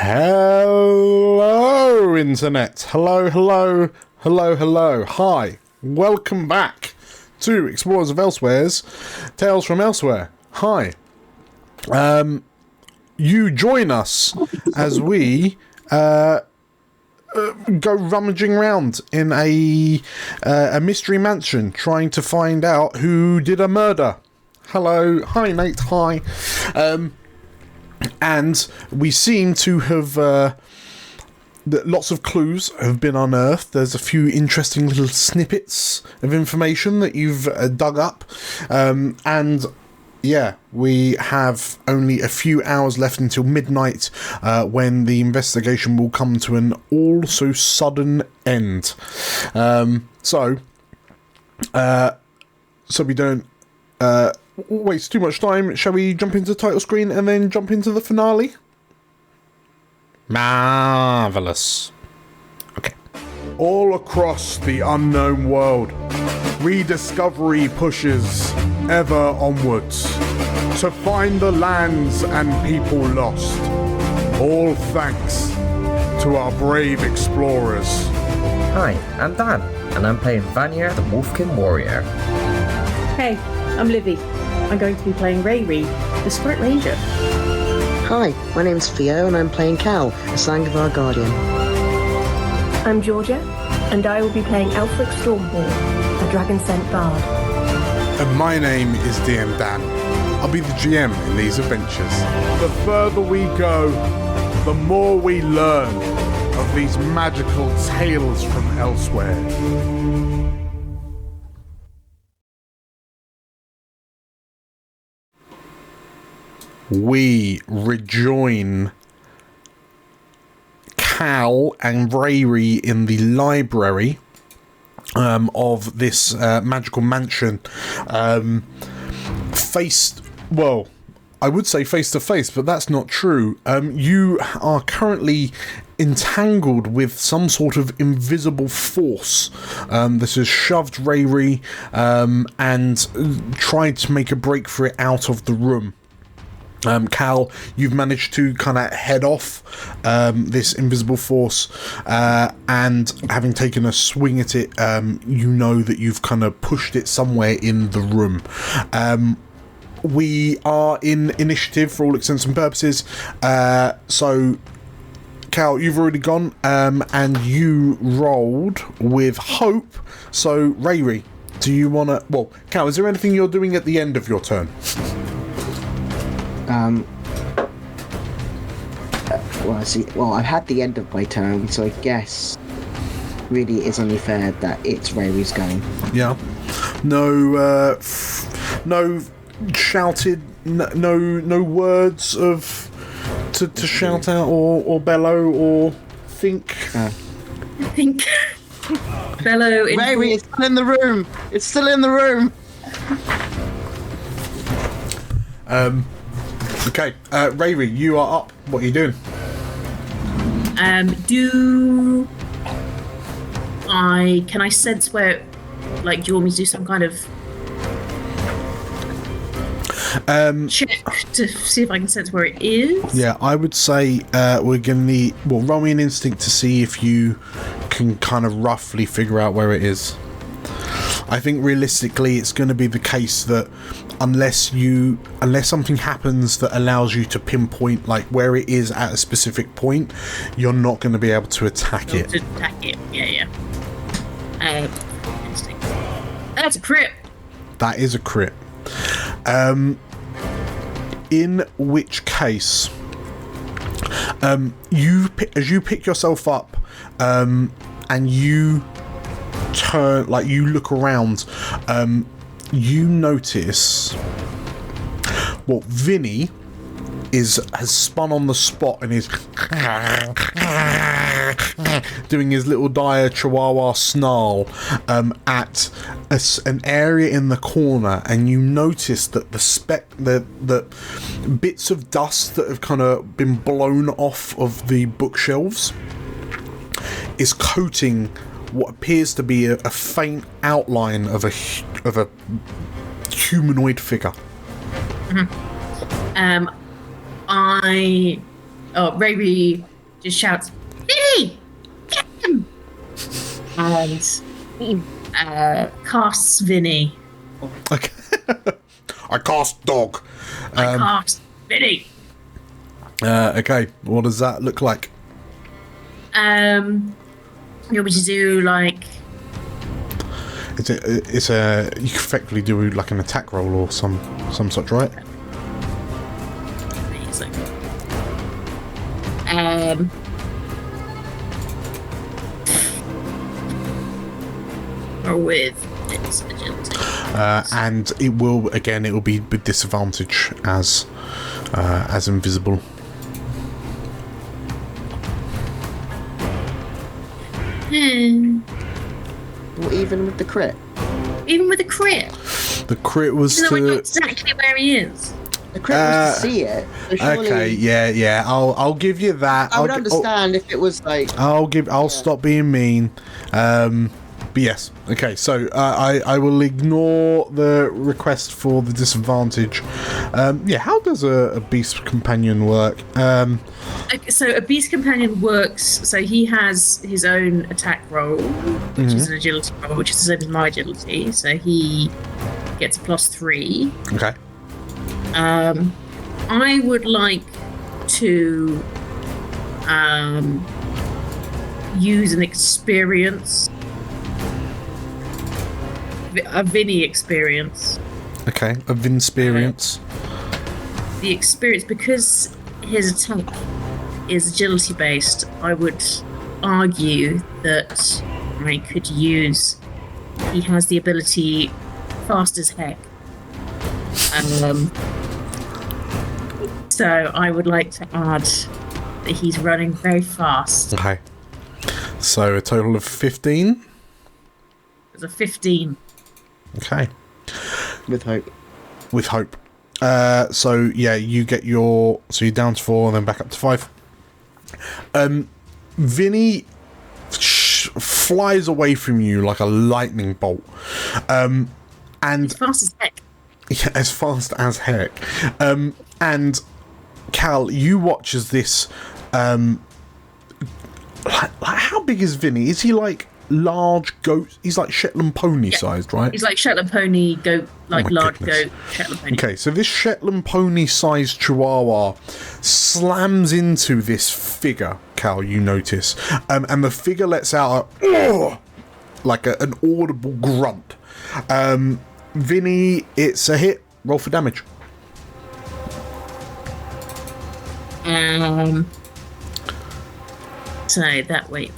Hello, Internet. Hello. Hi. Welcome back to Explorers of Elsewhere's Tales from Elsewhere. Hi. You join us as we go rummaging around in a mystery mansion trying to find out who did a murder. Hello. Hi, Nate. Hi. And we seem to have lots of clues have been unearthed. There's a few interesting little snippets of information that you've dug up, and yeah, we have only a few hours left until midnight, when the investigation will come to an all so sudden end. So we don't waste too much time. Shall we jump into the title screen and then jump into the finale? Marvellous. Okay. All across the unknown world, rediscovery pushes ever onwards to find the lands and people lost. All thanks to our brave explorers. Hi, I'm Dan, and I'm playing Vanya the Wolfkin Warrior. Hey, I'm Livy. I'm going to be playing Rayri, the Spirit Ranger. Hi, my name's Theo and I'm playing Cal, the Sangavar Guardian. I'm Georgia, and I will be playing Elfric Stormhawk, the Dragon Scent Bard. And my name is DM Dan. I'll be the GM in these adventures. The further we go, the more we learn of these magical tales from elsewhere. We rejoin Cal and Rayri in the library of this magical mansion. I would say face to face, but that's not true. You are currently entangled with some sort of invisible force. This has shoved Rayri and tried to make a break for it out of the room. Cal, you've managed to kind of head off this invisible force, and having taken a swing at it, you know that you've kind of pushed it somewhere in the room. We are in initiative for all intents and purposes, so Cal, you've already gone, and you rolled with hope. So Rayri, do you want to... Well, Cal, is there anything you're doing at the end of your turn? I've had the end of my turn, so I guess really it's only fair that it's Rayri's going. Yeah. No shouted, no words of to shout out or bellow or think. Think. Bellow. Rayri, it's still in the room. It's still in the room. Okay, Rayri, you are up. What are you doing? Can I sense where, like, do you want me to do some kind of check to see if I can sense where it is? Yeah, I would say we're going to need... Well, roll me an instinct to see if you can kind of roughly figure out where it is. I think realistically it's going to be the case that unless something happens that allows you to pinpoint like where it is at a specific point, you're not going to be able to attack it. Yeah. Instinct. That's a crit. That is a crit. In which case, as you pick yourself up, and you turn, like you look around, you notice Vinny has spun on the spot and is doing his little dire chihuahua snarl at an area in the corner, and you notice that the bits of dust that have kind of been blown off of the bookshelves is coating what appears to be a faint outline of a humanoid figure. Rayri just shouts, Vinny! Get him! And casts Vinny. Okay. I cast dog. I cast Vinny. Okay, what does that look like? You want me to do like... You can effectively do like an attack roll or some such, right? Amazing. Or with its agility. And it will be with disadvantage as invisible. Or even with the crit. Even with a crit. The crit was Even though I know to. exactly where he is. The crit was to see it. So surely Okay, yeah. I'll give you that. I would understand if it was like. I'll stop being mean. But yes, okay. So I will ignore the request for the disadvantage. How does a beast companion work? So a beast companion works. So he has his own attack roll, which is an agility roll, which is the same as my agility. So he gets a +3. Okay. I would like to use an experience, a Vinny experience. Okay, a Vinsperience. The experience, because his attack is agility based, I would argue that I could use. He has the ability fast as heck. So I would like to add that he's running very fast. Okay. So a total of 15. There's a 15. Okay. With hope. With hope. So yeah, you get your. So you're down to 4 and then back up to 5. Vinny flies away from you like a lightning bolt. And As fast as heck. yeah, as fast as heck. And Cal, you watch as this. Like how big is Vinny? Is he like large goat? He's like Shetland pony sized, right? He's like Shetland pony goat, like my large goodness. goat Shetland pony. Okay, so this Shetland pony sized chihuahua slams into this figure, Cal, you notice. And the figure lets out a like an audible grunt. Vinny, it's a hit. Roll for damage. So that wait.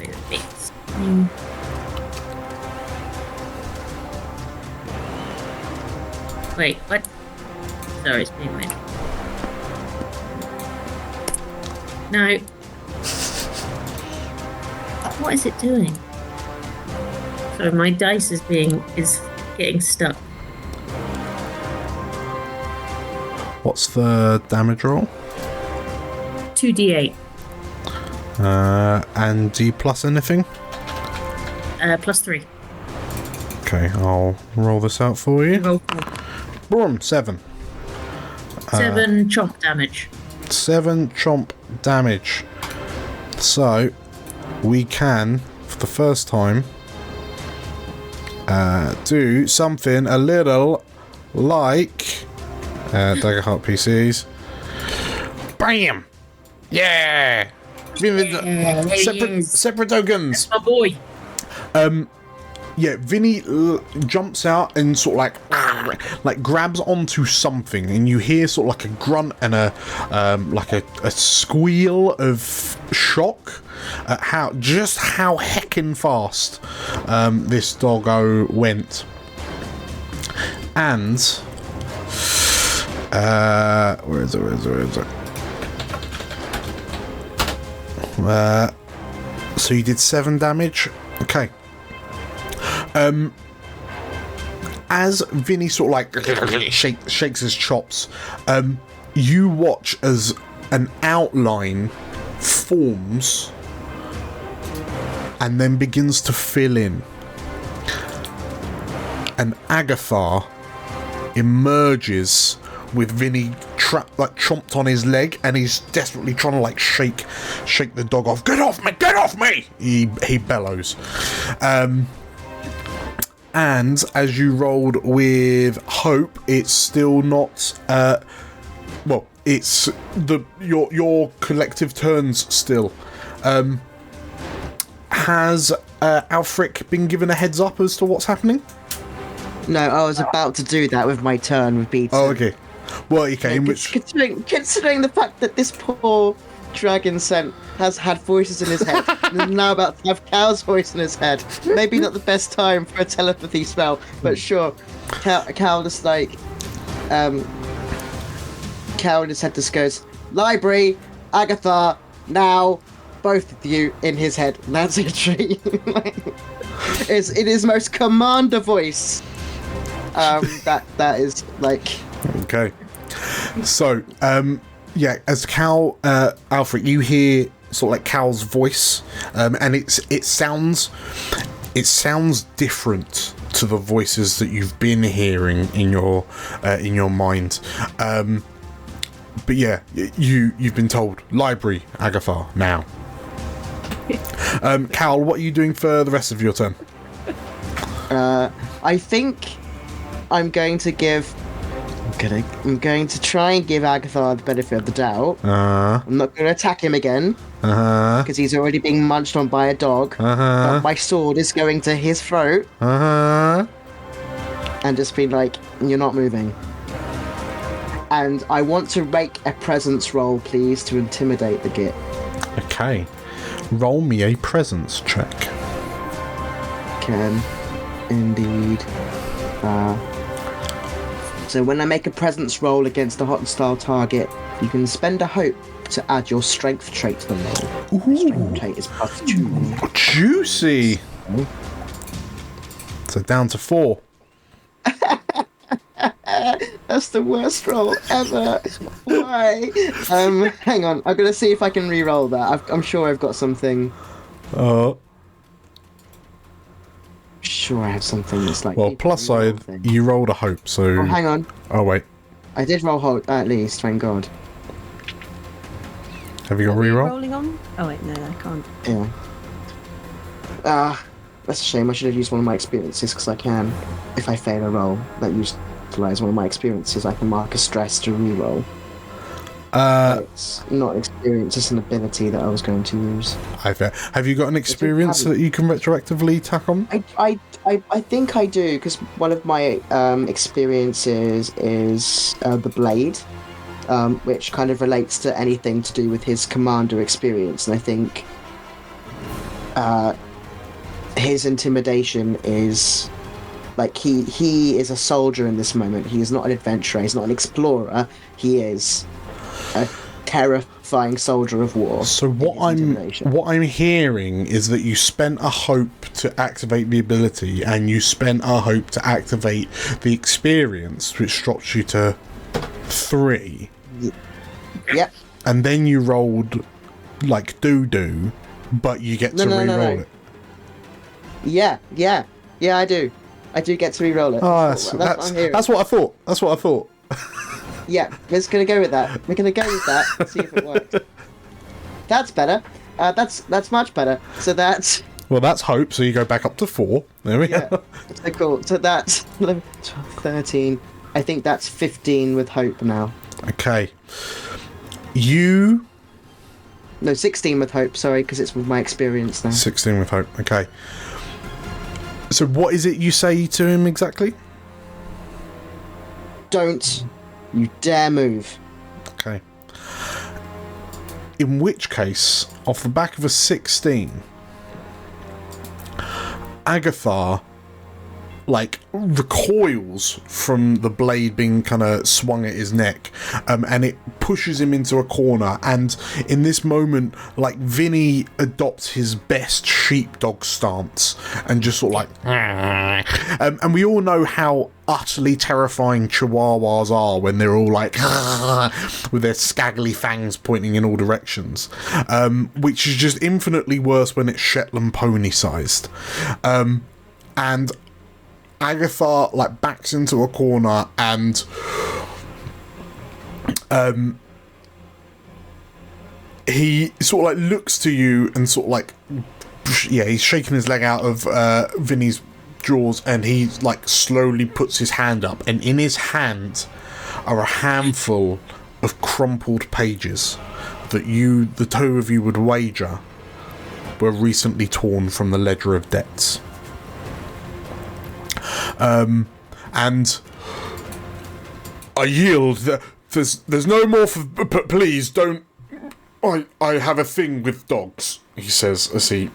Wait, what? Sorry, it's being weird. No. What is it doing? Sorry, my dice is getting stuck. What's the damage roll? 2d8. And D plus anything? +3. Okay, I'll roll this out for you. Roll 4. Boom, 7. 7 chomp damage. 7 chomp damage. So, we can, for the first time, do something a little like Daggerheart PCs. Bam! Yeah! Separate tokens. My boy. Yeah, Vinny jumps out and sort of like grabs onto something, and you hear sort of like a grunt and a squeal of shock at how heckin' fast this doggo went. And where is it? So you did 7 damage. Okay. As Vinny sort of like shakes his chops, you watch as an outline forms and then begins to fill in. And Agathar emerges with Vinny chomped on his leg, and he's desperately trying to like shake the dog off. Get off me! Get off me! He bellows. And as you rolled with Hope, it's still not. Well, it's your collective turns still. Has Alfric been given a heads up as to what's happening? No, I was about to do that with my turn with Beaton. Oh, okay. Well, okay. Considering the fact that this poor dragon scent has had voices in his head and is now about to have Cal's voice in his head, maybe not the best time for a telepathy spell, but sure. Cal just like, Cal in his head just goes, library, Agatha, now, both of you in his head. And that's a tree. It's in his most commander voice. That is like. Okay. So, yeah, as Cal, Alfred, you hear sort of like Cal's voice, and it sounds different to the voices that you've been hearing in your mind. But yeah, you've been told library, Agatha, now. Cal, what are you doing for the rest of your turn? I think I'm going to try and give Agatha the benefit of the doubt. I'm not going to attack him again because he's already being munched on by a dog. But my sword is going to his throat and just be like, "You're not moving." And I want to make a presence roll, please, to intimidate the git. Okay. Roll me a presence check. Can indeed. So when I make a presence roll against a hostile target, you can spend a hope to add your strength trait to the roll. Ooh. Strength trait is +2. Juicy. So down to 4. That's the worst roll ever. Why? Hang on. I'm gonna see if I can re-roll that. I'm sure I've got something. Sure, I have something that's like. Well, plus side, you rolled a hope, so. Oh, hang on. Oh wait. I did roll hope at least. Thank God. Have you got re-roll? Rolling on? Oh wait, no, I can't. Yeah. That's a shame. I should have used one of my experiences because I can. If I fail a roll, that utilize one of my experiences, I can mark a stress to re-roll. It's not experience, it's an ability that I was going to use. Have you got an experience that you can retroactively tack on? I think I do, because one of my experiences is the blade, which kind of relates to anything to do with his commander experience, and I think his intimidation is like he is a soldier in this moment. He is not an adventurer, he's not an explorer, he is a terrifying soldier of war. So what I'm hearing is that you spent a hope to activate the ability, and you spent a hope to activate the experience, which drops you to 3. Yep. And then you rolled like doo-doo, but you get to re-roll it. Yeah, I do. I do get to re-roll it. Oh, that's what I thought. That's what I thought. Yeah, we're just gonna go with that. We're gonna go with that and see if it works. That's better. That's much better. So that's... Well, that's hope, so you go back up to 4. There we go. So cool. So that's 11, 12, 13. I think that's 15 with hope now. Okay. No, 16 with hope, sorry, because it's with my experience now. 16 with hope, okay. So what is it you say to him exactly? Don't you dare move. Okay. In which case, off the back of a 16, Agatha like recoils from the blade being kind of swung at his neck, and it pushes him into a corner, and in this moment like Vinny adopts his best sheepdog stance and just sort of like and we all know how utterly terrifying chihuahuas are when they're all like with their scaggly fangs pointing in all directions, which is just infinitely worse when it's Shetland pony sized, and Agatha like backs into a corner and he sort of like looks to you and sort of like, yeah, he's shaking his leg out of Vinny's jaws, and he like slowly puts his hand up, and in his hand are a handful of crumpled pages that the two of you would wager were recently torn from the ledger of debts. And I yield. There's no more for. Please don't. I have a thing with dogs, he says as he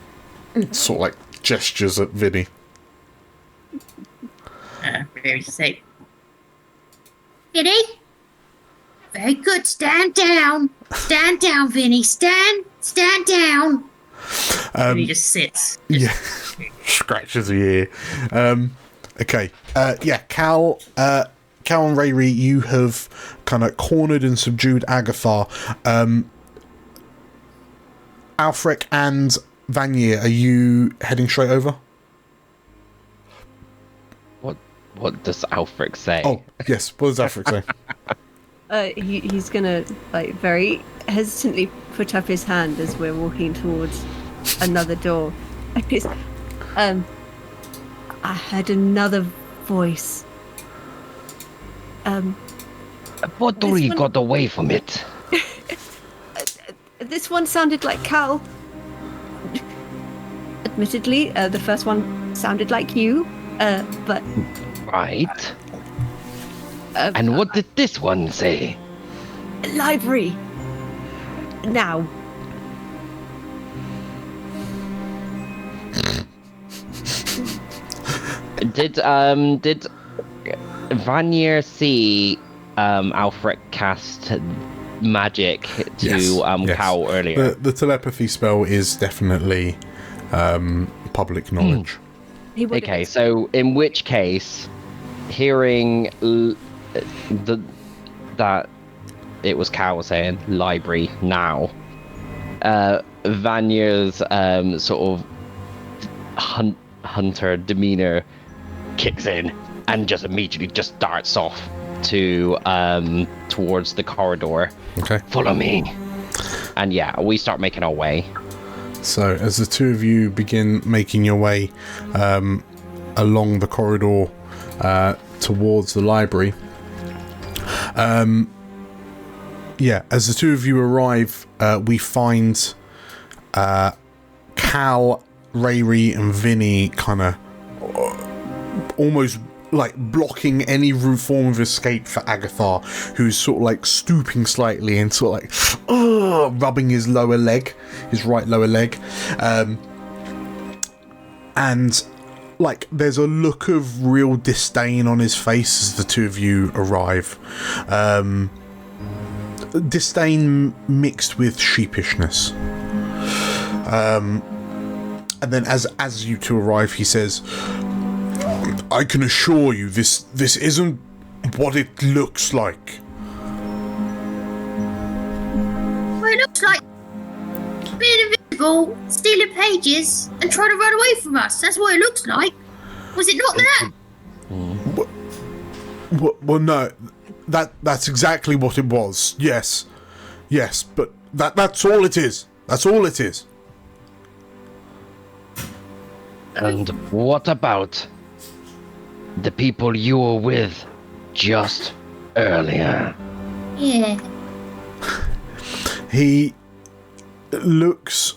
sort of like gestures at Vinny. Very safe. Vinny? Very good. Stand down. Stand down, Vinny. Stand down. And he just sits. Yeah. Scratches the ear. Okay. Yeah, Cal and Rayri, you have kind of cornered and subdued Agathar. Alfric and Vanier, are you heading straight over? What does Alfric say? Oh, yes. What does Alfric say? He's gonna like very hesitantly put up his hand as we're walking towards another door. I heard another voice. What door you got away from it? This one sounded like Cal. Admittedly, the first one sounded like you, but... Right. And what did this one say? Library. Now. Did Vanier see Alfred cast magic to yes. Cal earlier? The telepathy spell is definitely public knowledge. Okay, so in which case, hearing that it was Cal saying library now, Vanier's sort of hunter demeanor kicks in and just immediately just darts off to towards the corridor. Okay. Follow me. And yeah, we start making our way. So as the two of you begin making your way along the corridor towards the library, as the two of you arrive, we find Cal, Rayri and Vinny kind of almost like blocking any form of escape for Agathar, who's sort of like stooping slightly and sort of like rubbing his right lower leg, and like there's a look of real disdain on his face as the two of you arrive. Disdain mixed with sheepishness. And then as you two arrive, he says, I can assure you this isn't what it looks like. Well, it looks like being invisible, stealing pages, and trying to run away from us. That's what it looks like. Was it not that? Well, no. That's exactly what it was. Yes, but that's all it is. That's all it is. And what about the people you were with just earlier? Yeah. He looks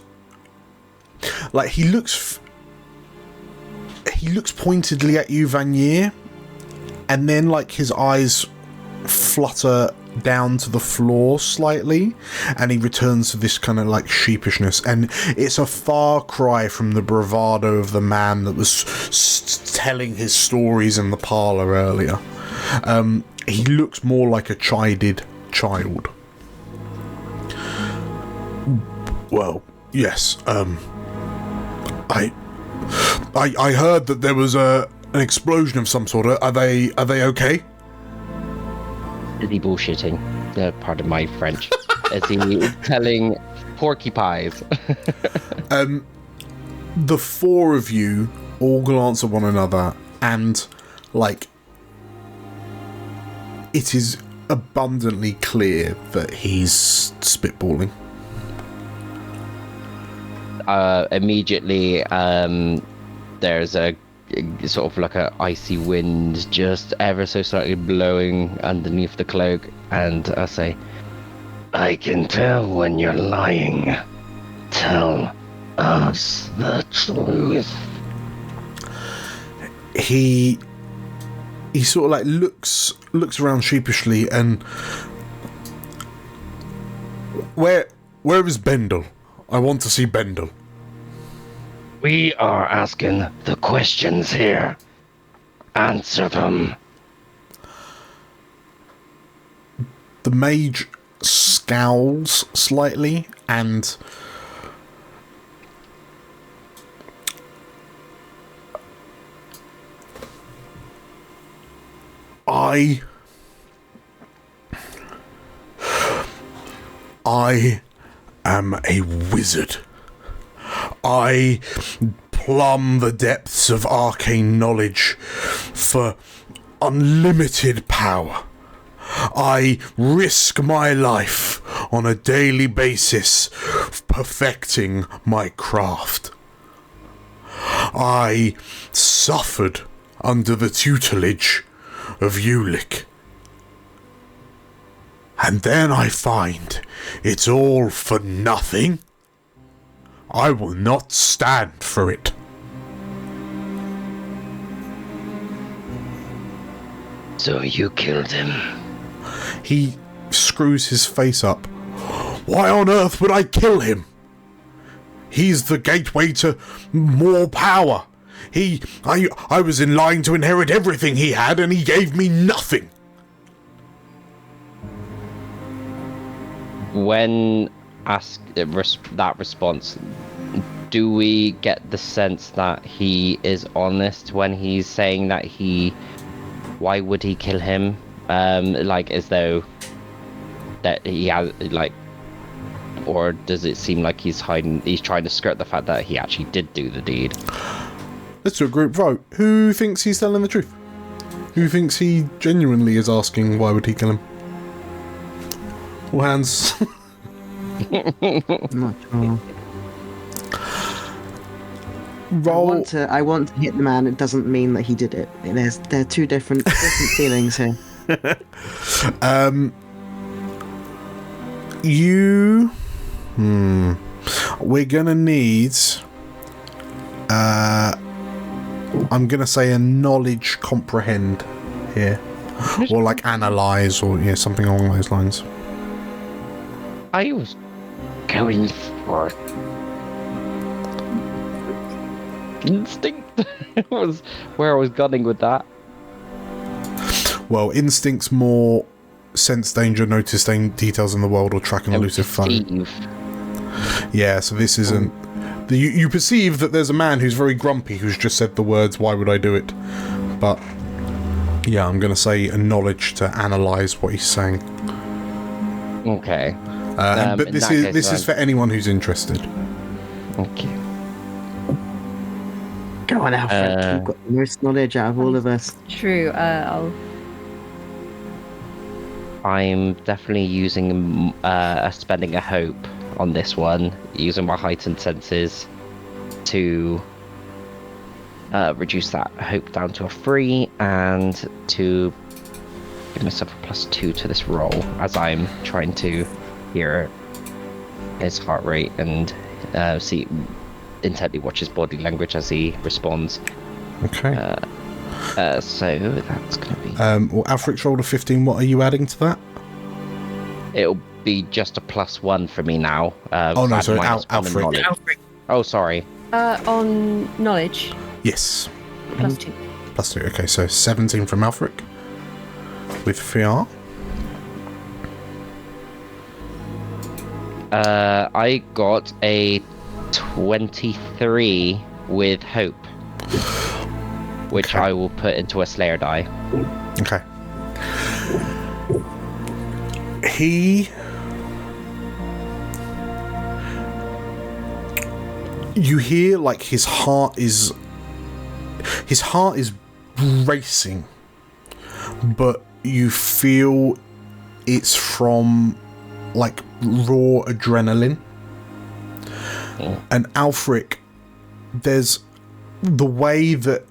pointedly at you, Vanier, and then like his eyes flutter down to the floor slightly, and he returns to this kind of like sheepishness, and it's a far cry from the bravado of the man that was telling his stories in the parlour earlier. He looks more like a chided child. Well, yes, I heard that there was an explosion of some sort. Are they okay? Is he bullshitting? Pardon my French. Is he telling porcupines? The four of you all glance at one another, and like it is abundantly clear that he's spitballing. Immediately, there's a sort of like a icy wind just ever so slightly blowing underneath the cloak, and I say, I can tell when you're lying. Tell us the truth. He sort of like looks around sheepishly, and where is Bendel? I want to see Bendel. We are asking the questions here. Answer them. The mage scowls slightly, and I am a wizard. I plumb the depths of arcane knowledge for unlimited power. I risk my life on a daily basis perfecting my craft. I suffered under the tutelage of Ulick. And then I find it's all for nothing. I will not stand for it. So you killed him? He screws his face up. Why on earth would I kill him? He's the gateway to more power. I was in line to inherit everything he had, and he gave me nothing. When asked that response, do we get the sense that he is honest when he's saying that why would he kill him? Like as though that he has, like, or does it seem like he's trying to skirt the fact that he actually did do the deed? Let's do a group vote. Who thinks he's telling the truth? Who thinks he genuinely is asking why would he kill him? All hands. I'm not sure. Roll. I want to hit the man. It doesn't mean that he did it. There are two different feelings here. We're gonna need. I'm gonna say a knowledge comprehend here, or like analyze, or something along those lines. I was going for instinct. Was where I was gunning with that. Well, instinct's more sense danger, notice details in the world, or track an elusive foe. Yeah, so this isn't. You perceive that there's a man who's very grumpy who's just said the words, why would I do it? But, yeah, I'm going to say a knowledge to analyse what he's saying. Okay. But this is for anyone who's interested. Okay. Go on, Alfred. You've got the most knowledge out of all of us. True. I'm definitely using spending a hope on this one, using my heightened senses to reduce that hope down to a 3 and to give myself a +2 to this roll as I'm trying to hear his heart rate and see intently watch his body language as he responds. Okay. So that's going to be... well, Alfred's rolled a 15. What are you adding to that? It'll be just a +1 for me now. Oh, no, sorry, Alfred. Oh, sorry. On knowledge, Yes. +2. +2. Okay, so 17 from Alfred. With Fiar. I got a 23 with hope, which I will put into a Slayer die. Okay. You hear like his heart is racing, but you feel it's from like raw adrenaline. And Alfric, there's the way that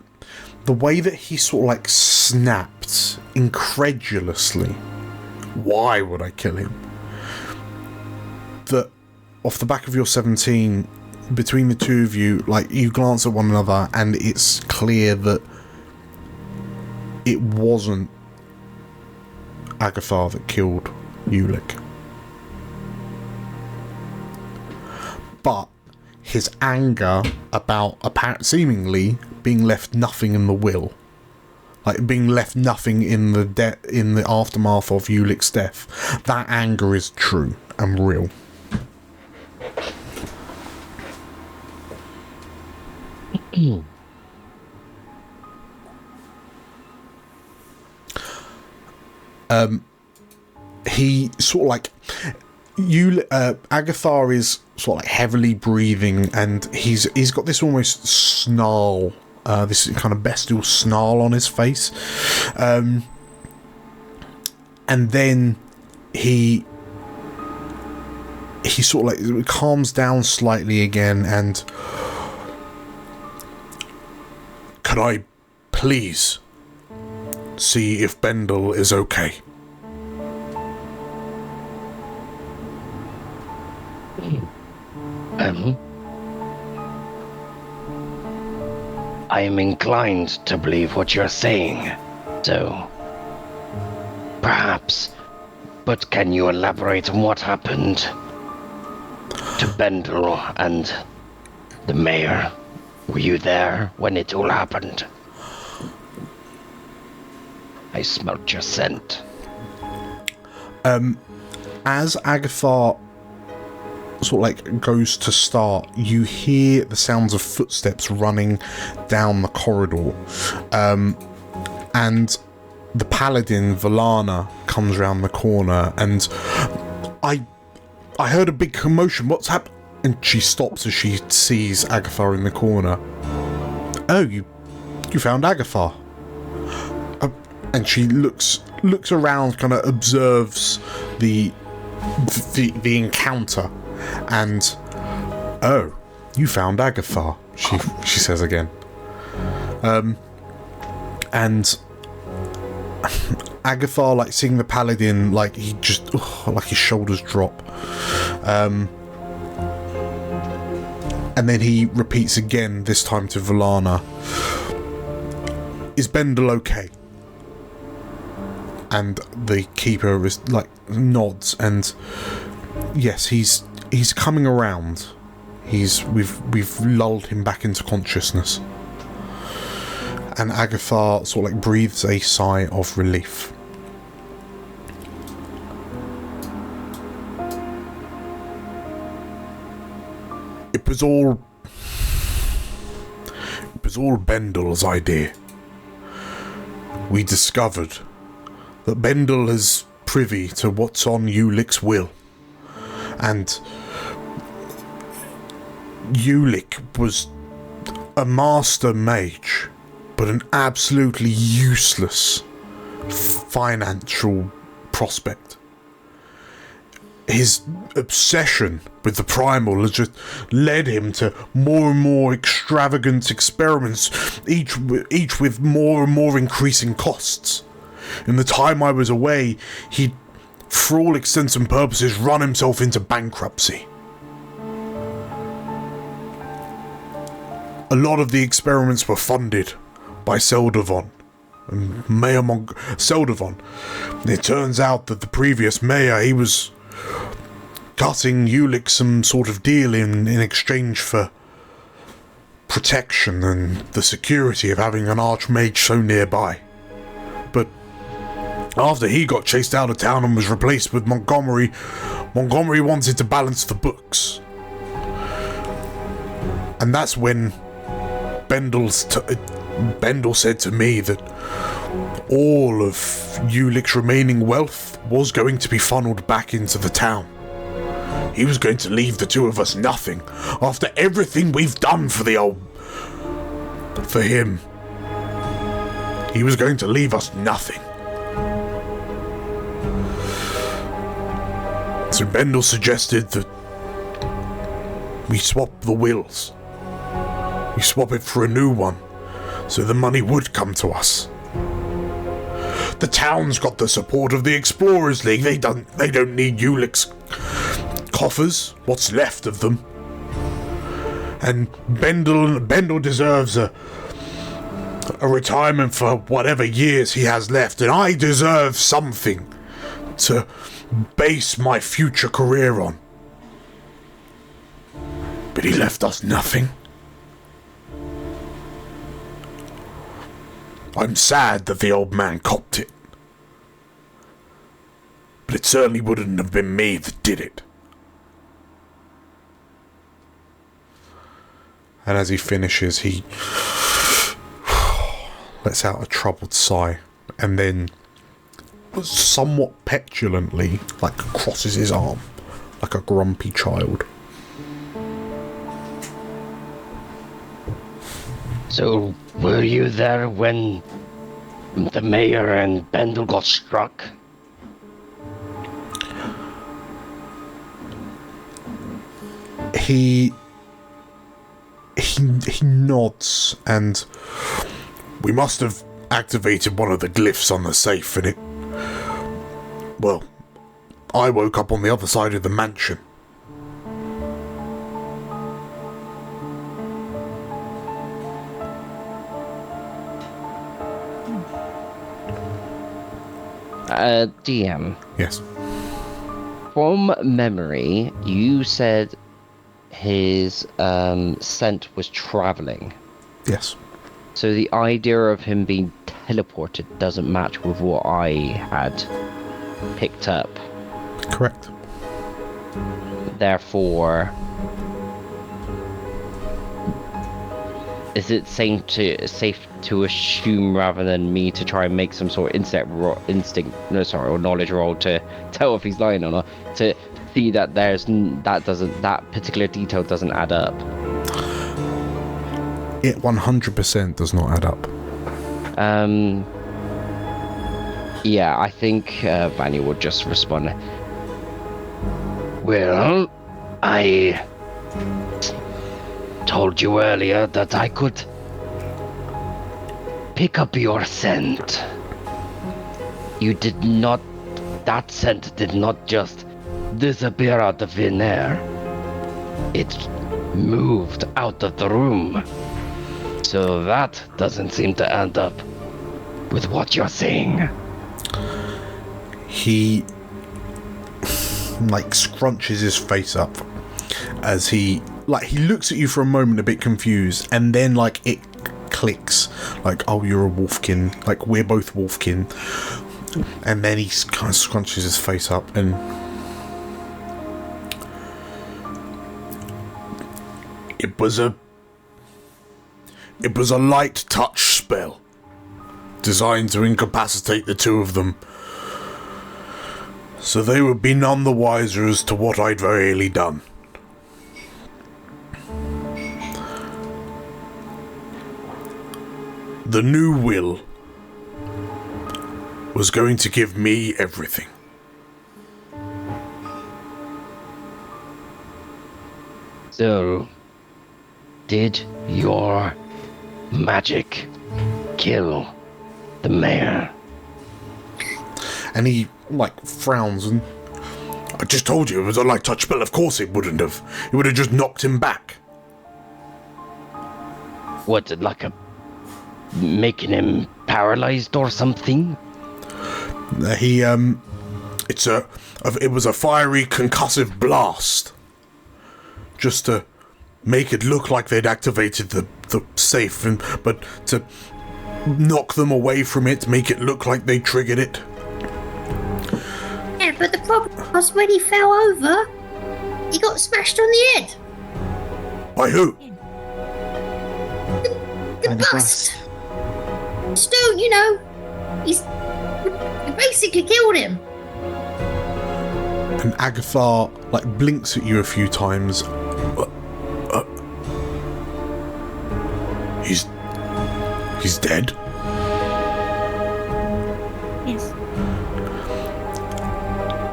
he sort of like snapped incredulously. Why would I kill him? That off the back of your 17, between the two of you, like, you glance at one another and it's clear that it wasn't Agathar that killed Ulick. But his anger about seemingly being left nothing in the will, like being left nothing in the aftermath of Ulick's death, that anger is true and real. He sort of like Agathar is sort of like heavily breathing, and he's got this almost snarl, this kind of bestial snarl on his face, and then he sort of like calms down slightly again, and can I please see if Bendel is okay? I am inclined to believe what you're saying, so perhaps, but can you elaborate on what happened to Bendel and the mayor? Were you there when it all happened? I smelt your scent. As Agathar sort of like goes to start, you hear the sounds of footsteps running down the corridor, and the paladin Valana comes around the corner, and I heard a big commotion. What's happened? And she stops as she sees Agathar in the corner. Oh, you found Agathar. And she looks around, kind of observes the encounter, and oh, you found Agathar, she says again. And Agathar, like, seeing the paladin, like, he just like his shoulders drop, and then he repeats again, this time to Valana, is Bendel okay? And the keeper is like nods, and yes, he's coming around. We've lulled him back into consciousness. And Agathar sort of like breathes a sigh of relief. It was all Bendel's idea. We discovered that Bendel is privy to what's on Ulick's will, and Ulick was a master mage, but an absolutely useless financial prospect. His obsession with the primal has just led him to more and more extravagant experiments, each with more and more increasing costs. In the time I was away, he'd, for all intents and purposes, run himself into bankruptcy. A lot of the experiments were funded by Seldavon and Mayor Seldavon. It turns out that the previous mayor, he was cutting Ulick some sort of deal in exchange for protection and the security of having an archmage so nearby. But after he got chased out of town and was replaced with Montgomery wanted to balance the books. And that's when Bendel said to me that all of Ulick's remaining wealth was going to be funneled back into the town. He was going to leave the two of us nothing after everything we've done for him. He was going to leave us nothing. So Bendel suggested that we swap the wills. We swap it for a new one, so the money would come to us. The town's got the support of the Explorers League. They don't need Ulick's coffers, what's left of them. And Bendel deserves a retirement for whatever years he has left, and I deserve something to base my future career on. But he left us nothing. I'm sad that the old man copped it. But it certainly wouldn't have been me that did it. And as he finishes, he lets out a troubled sigh, and then somewhat petulantly, like, crosses his arm, like a grumpy child. So, were you there when the mayor and Bendel got struck? He nods, and we must have activated one of the glyphs on the safe, and well, I woke up on the other side of the mansion. DM. Yes. From memory, you said his scent was travelling. Yes. So the idea of him being teleported doesn't match with what I had picked up. Correct. Therefore, is it safe to assume, rather than me to try and make some sort of or knowledge roll to tell if he's lying or not, to see that that particular detail doesn't add up? It 100% does not add up. Yeah, I think Vanya would just respond. Well, I told you earlier that I could pick up your scent. That scent did not just disappear out of thin air. It moved out of the room. So that doesn't seem to add up with what you're saying. He scrunches his face up as he looks at you for a moment a bit confused, and then it clicks, oh, you're a wolfkin, we're both wolfkin. And then he kind of scrunches his face up, and it was a light touch spell designed to incapacitate the two of them, so they would be none the wiser as to what I'd really done. The new will was going to give me everything. So, did your magic kill the mayor? And he frowns, and I just told you it was a light touch spell. Of course it wouldn't have. It would have just knocked him back. What, making him paralyzed or something? It was a fiery concussive blast, just to make it look like they'd activated the safe, but to knock them away from it, make it look like they triggered it. Yeah, but the problem was when he fell over, he got smashed on the head. By who? The bust. Stone, he basically killed him. And Agathar blinks at you a few times. He's dead. Yes.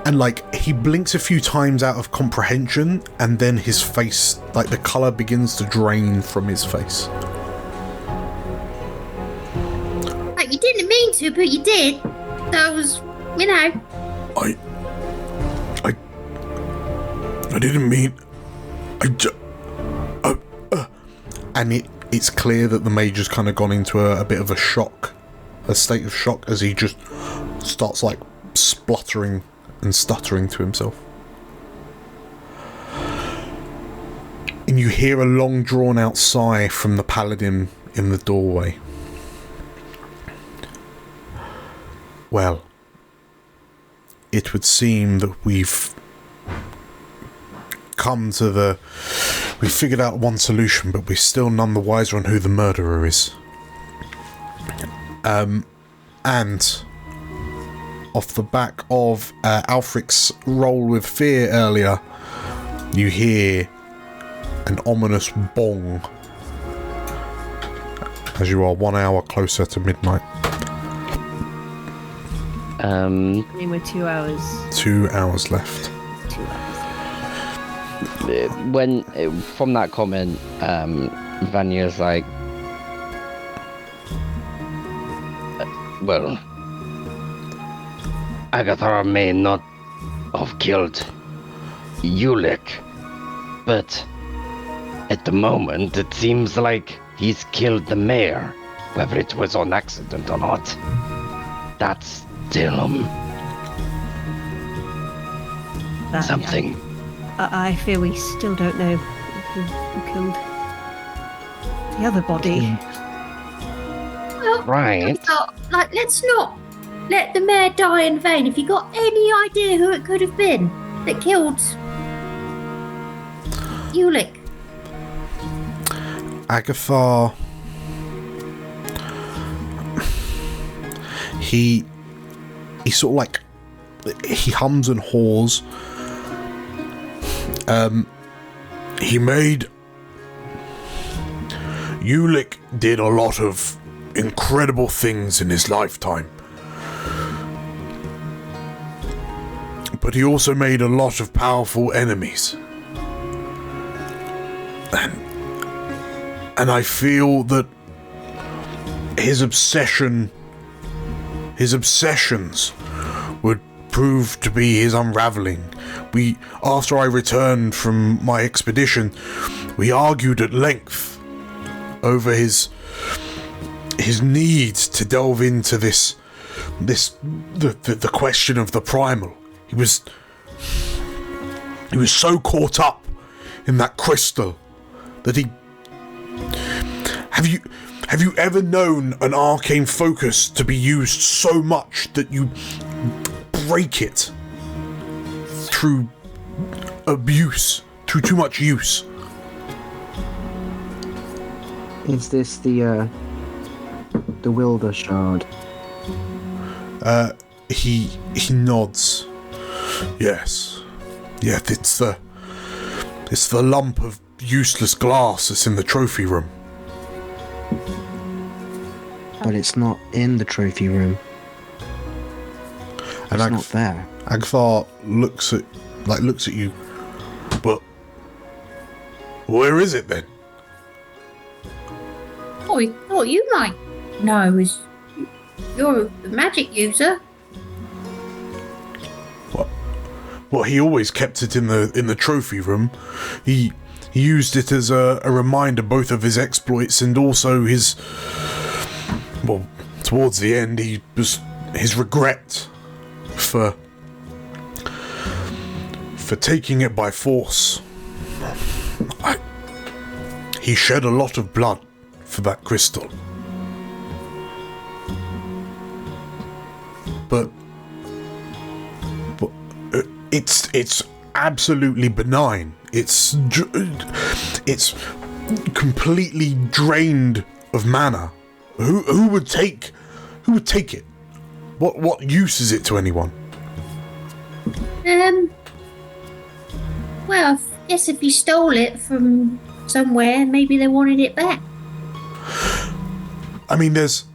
And like he blinks a few times out of comprehension, and then his face, like the colour begins to drain from his face. Like you didn't mean to, but you did. That was, you know. I didn't mean. And it's clear that the mage has kind of gone into a bit of a state of shock, as he just starts like spluttering and stuttering to himself. And you hear a long drawn out sigh from the paladin in the doorway. Well, it would seem that we've figured out one solution, but we're still none the wiser on who the murderer is. And off the back of Alfric's roll with fear earlier, you hear an ominous bong as you are 1 hour closer to midnight. I mean, we're 2 hours. 2 hours left. 2 hours. When from that comment, Vanya's like, Well, Agathar may not have killed Ulick, but at the moment it seems like he's killed the mayor, whether it was on accident or not. That's still something. I fear we still don't know who killed the other body. Well, Right. Like, let's not let the mayor die in vain. Have you got any idea who it could have been that killed Ulick? Agathar. He sort of like, he hums and haws. Ulick did a lot of incredible things in his lifetime. But he also made a lot of powerful enemies. And I feel that his obsessions would prove to be his unraveling. After I returned from my expedition, we argued at length over his need to delve into the question of the primal. He was so caught up in that crystal that he. Have you ever known an arcane focus to be used so much that you break it through abuse, through too much use? Is this the Wilder shard? He nods. Yes. Yeah, it's the lump of useless glass that's in the trophy room. But it's not in the trophy room. And it's not there. Agthar looks at you. But where is it then? Oh, we thought you might know. You're a magic user. Well, he always kept it in the trophy room. He used it as a reminder both of his exploits and also his. Well, towards the end, his regret for taking it by force. He shed a lot of blood for that crystal. But it's absolutely benign. It's completely drained of mana. Who would take it? What use is it to anyone? Well, I guess if you stole it from somewhere, maybe they wanted it back. I mean, there's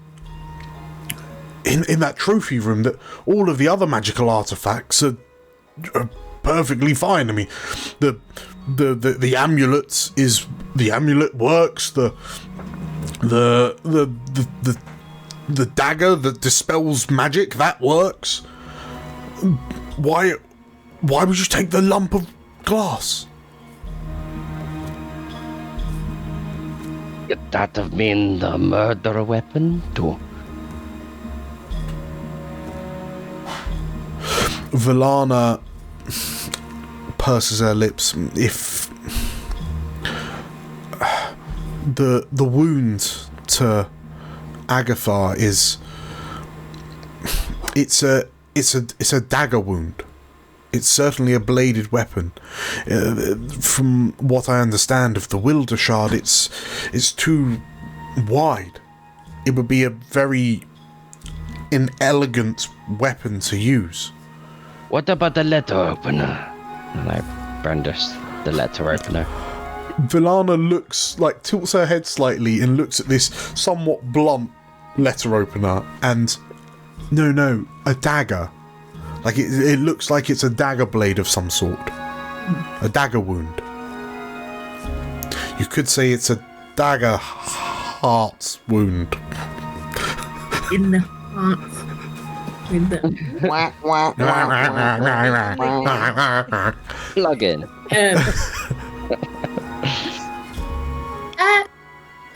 in that trophy room that all of the other magical artifacts are perfectly fine. I mean, the amulet works. The dagger that dispels magic, that works. Why would you take the lump of glass? Could that have been the murder weapon too? Valana purses her lips. If the wound to Agathar is it's a dagger wound. It's certainly a bladed weapon. From what I understand of the Wildershard, it's too wide. It would be a very inelegant weapon to use. What about the letter opener? And I brandish the letter opener. Valana tilts her head slightly and looks at this somewhat blunt letter opener, and no, a dagger. Like it looks like it's a dagger blade of some sort. A dagger wound. You could say it's a dagger heart wound. In the heart. In the... Plug in.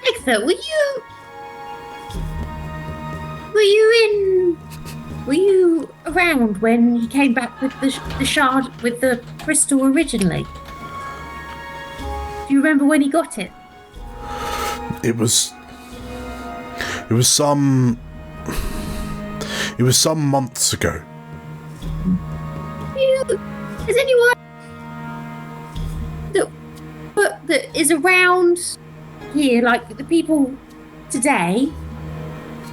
Agatha, were you around when he came back with the shard, with the crystal originally? Do you remember when he got it? It was some months ago. Is anyone that is around here, like the people today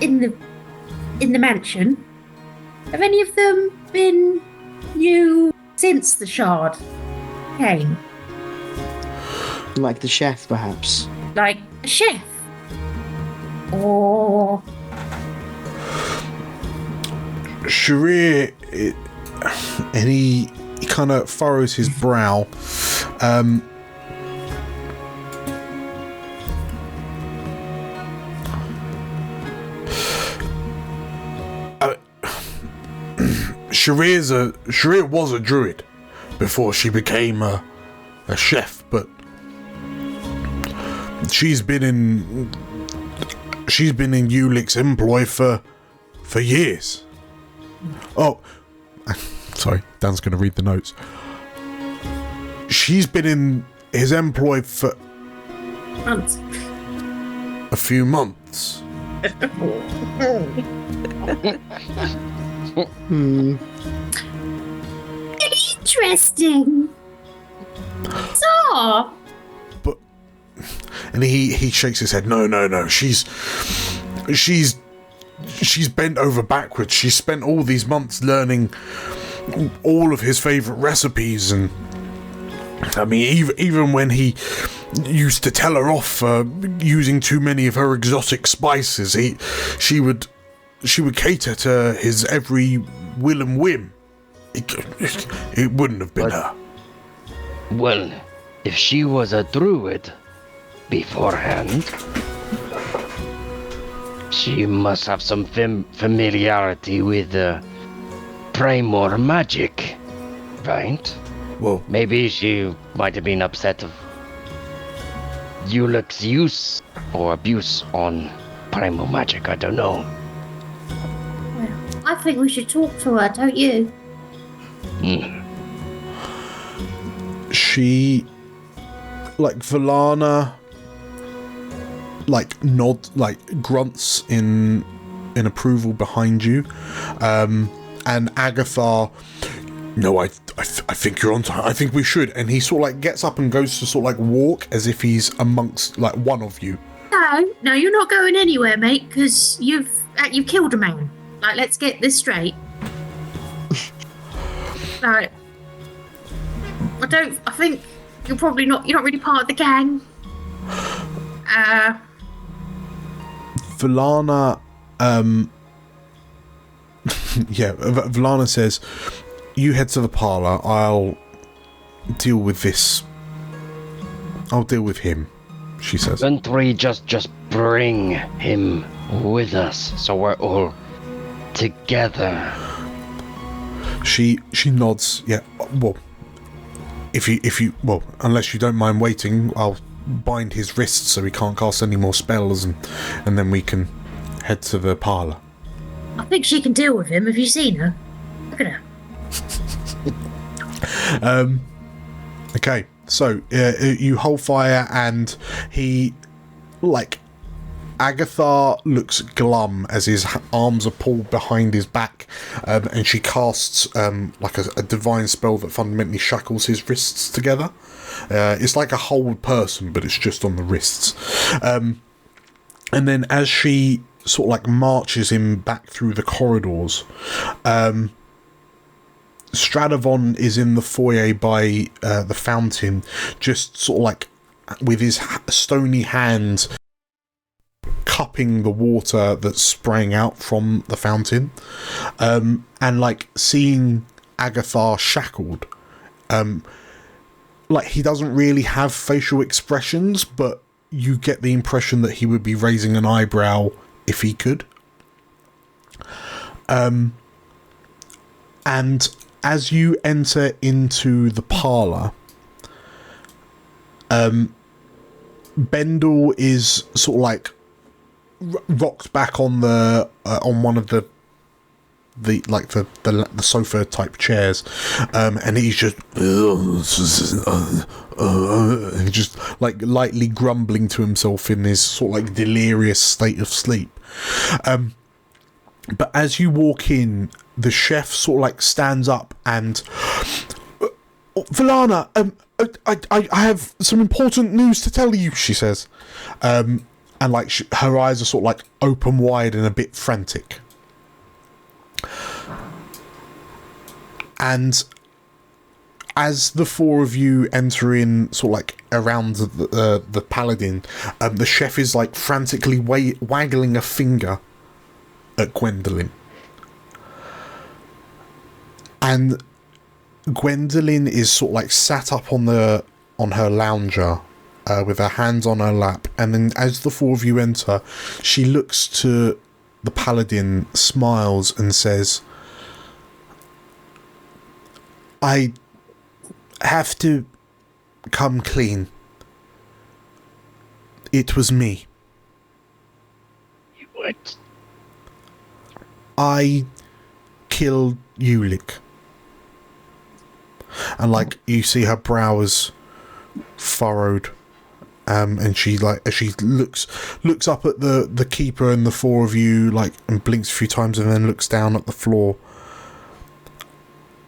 in the mansion, have any of them been new since the shard came? Like the chef, perhaps? Like a chef? Or... Sharir, and he kind of furrows his brow. Sharir was a druid before she became a chef, but she's been in Ulick's employ for years. Oh, sorry, Dan's going to read the notes. She's been in his employ for months. A few months. Interesting. So, but, and he shakes his head. No. She's bent over backwards. She spent all these months learning all of his favourite recipes, and I mean, even when he used to tell her off for using too many of her exotic spices, she would cater to his every will and whim. It wouldn't have been her. Well, if she was a druid beforehand, she must have some familiarity with Primor magic, right? Well, maybe she might have been upset of Ulick's use or abuse on Primor magic. I don't know. Well, I think we should talk to her, don't you? She, like Valana, grunts in approval behind you, and Agathar, no, I think you're on time. I think we should. And he sort of gets up and goes to sort of walk as if he's amongst one of you. No, you're not going anywhere, mate, because you've killed a man. Let's get this straight. I think you're probably not. You're not really part of the gang. Valana, Valana says, You head to the parlour. I'll deal with this. I'll deal with him, she says. Don't we just bring him with us so we're all together? She nods. Yeah. Well, if you unless you don't mind waiting, I'll bind his wrists so he can't cast any more spells, and then we can head to the parlour. I think she can deal with him. Have you seen her? Look at her. Okay, so you hold fire, and he, like, Agatha looks glum as his arms are pulled behind his back, and she casts like a divine spell that fundamentally shackles his wrists together. It's like a hold person, but it's just on the wrists. And then as she sort of like marches him back through the corridors, Stradivon is in the foyer by the fountain, just sort of like with his stony hand cupping the water that's spraying out from the fountain, and like seeing Agatha shackled. Like, he doesn't really have facial expressions, but you get the impression that he would be raising an eyebrow if he could. And as you enter into the parlour, Bendel is sort of like rocked back on the on one of the sofa type chairs, and he's just like lightly grumbling to himself in his sort of like delirious state of sleep. But as you walk in, the chef sort of like stands up and Valana, I have some important news to tell you, she says, and like her eyes are sort of like open wide and a bit frantic. And as the four of you enter in, sort of like around the paladin, the chef is like frantically waggling a finger at Gwendolyn. And Gwendolyn is sort of like sat up on her lounger, with her hands on her lap, and then as the four of you enter, she looks to the paladin, smiles, and says, I have to come clean. It was me. What? I killed Ulick. And like you see her brows furrowed, and she like as she looks up at the keeper and the four of you, like, and blinks a few times and then looks down at the floor.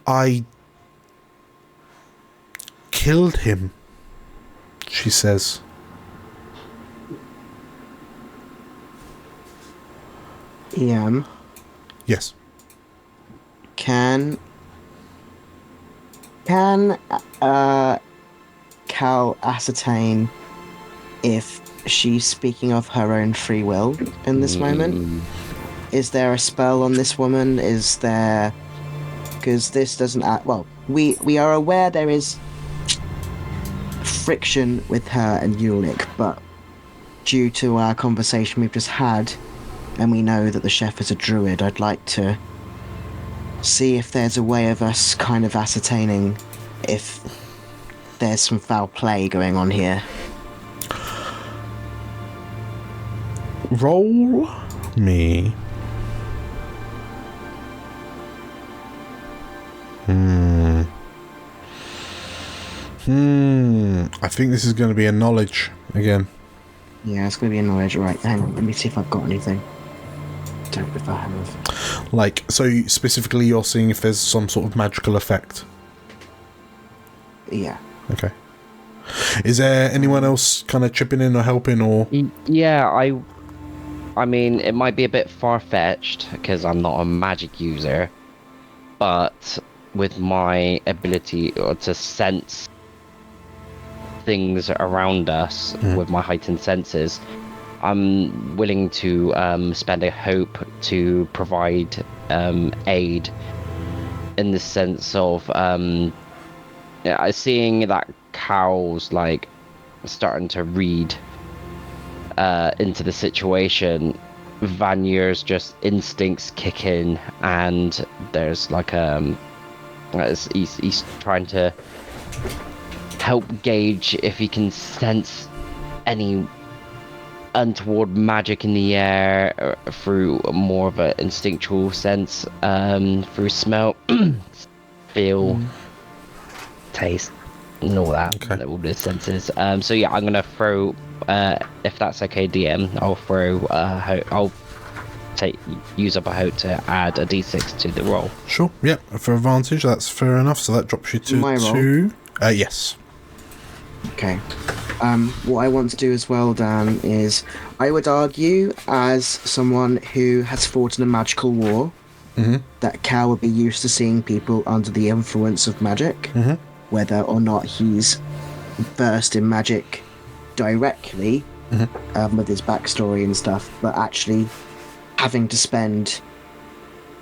I killed him, she says. Ian? Yes. Can Cal ascertain if she's speaking of her own free will in this moment? Is there a spell on this woman? Is there... Because this doesn't... well, we are aware there is friction with her and Ulick, but due to our conversation we've just had, and we know that the chef is a druid, I'd like to see if there's a way of us kind of ascertaining if there's some foul play going on here. Roll me. I think this is going to be a knowledge again. Yeah, it's going to be a knowledge. Right, hang on, let me see if I've got anything. Don't know if I have. Like, so specifically you're seeing if there's some sort of magical effect? Yeah. Okay. Is there anyone else kind of chipping in or helping, or...? Yeah, I mean, it might be a bit far-fetched, because I'm not a magic user, but with my ability to sense things around us with my heightened senses, I'm willing to spend a hope to provide aid in the sense of seeing that Cal's like starting to read into the situation. Vanier's just instincts kick in, and there's like he's trying to help gauge if he can sense any untoward magic in the air through more of an instinctual sense, through smell, feel, taste, and all that. Okay. All the senses. So yeah, I'm gonna throw, if that's okay, DM. I'll throw. I'll use up a hope to add a d6 to the roll. Sure. Yeah. For advantage, that's fair enough. So that drops you to My roll? 2. Yes. Okay. What I want to do as well, Dan, is I would argue, as someone who has fought in a magical war, that Cal would be used to seeing people under the influence of magic, whether or not he's versed in magic directly, with his backstory and stuff, but actually having to spend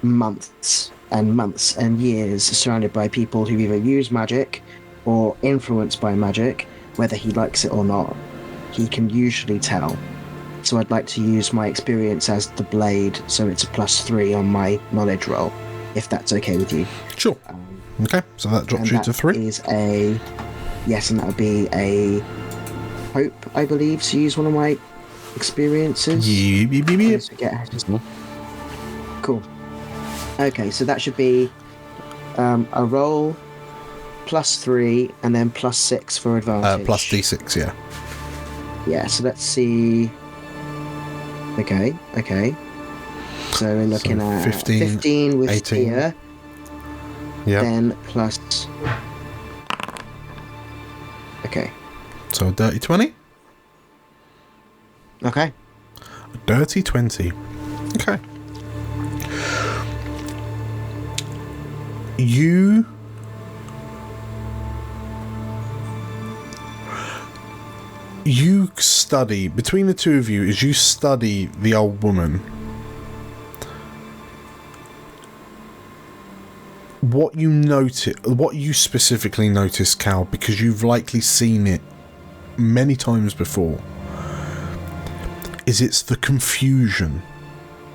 months and months and years surrounded by people who either use magic or influenced by magic, whether he likes it or not, he can usually tell. So I'd like to use my experience as the blade, so it's a +3 on my knowledge roll, if that's okay with you. Sure. Okay, so that drops you to 3. Is a yes, and that would be a hope, I believe, to use one of my experiences. Yeah. Cool. Okay, so that should be a roll +3 and then +6 for advantage. Plus d6, yeah. Yeah, so let's see. Okay. So we're looking at 15 with 18. fear. Yeah. Then plus. Okay. So a dirty 20. Okay. Dirty 20. Okay. You study, between the two of you, as you study the old woman, what you specifically notice, Cal, because you've likely seen it many times before, is it's the confusion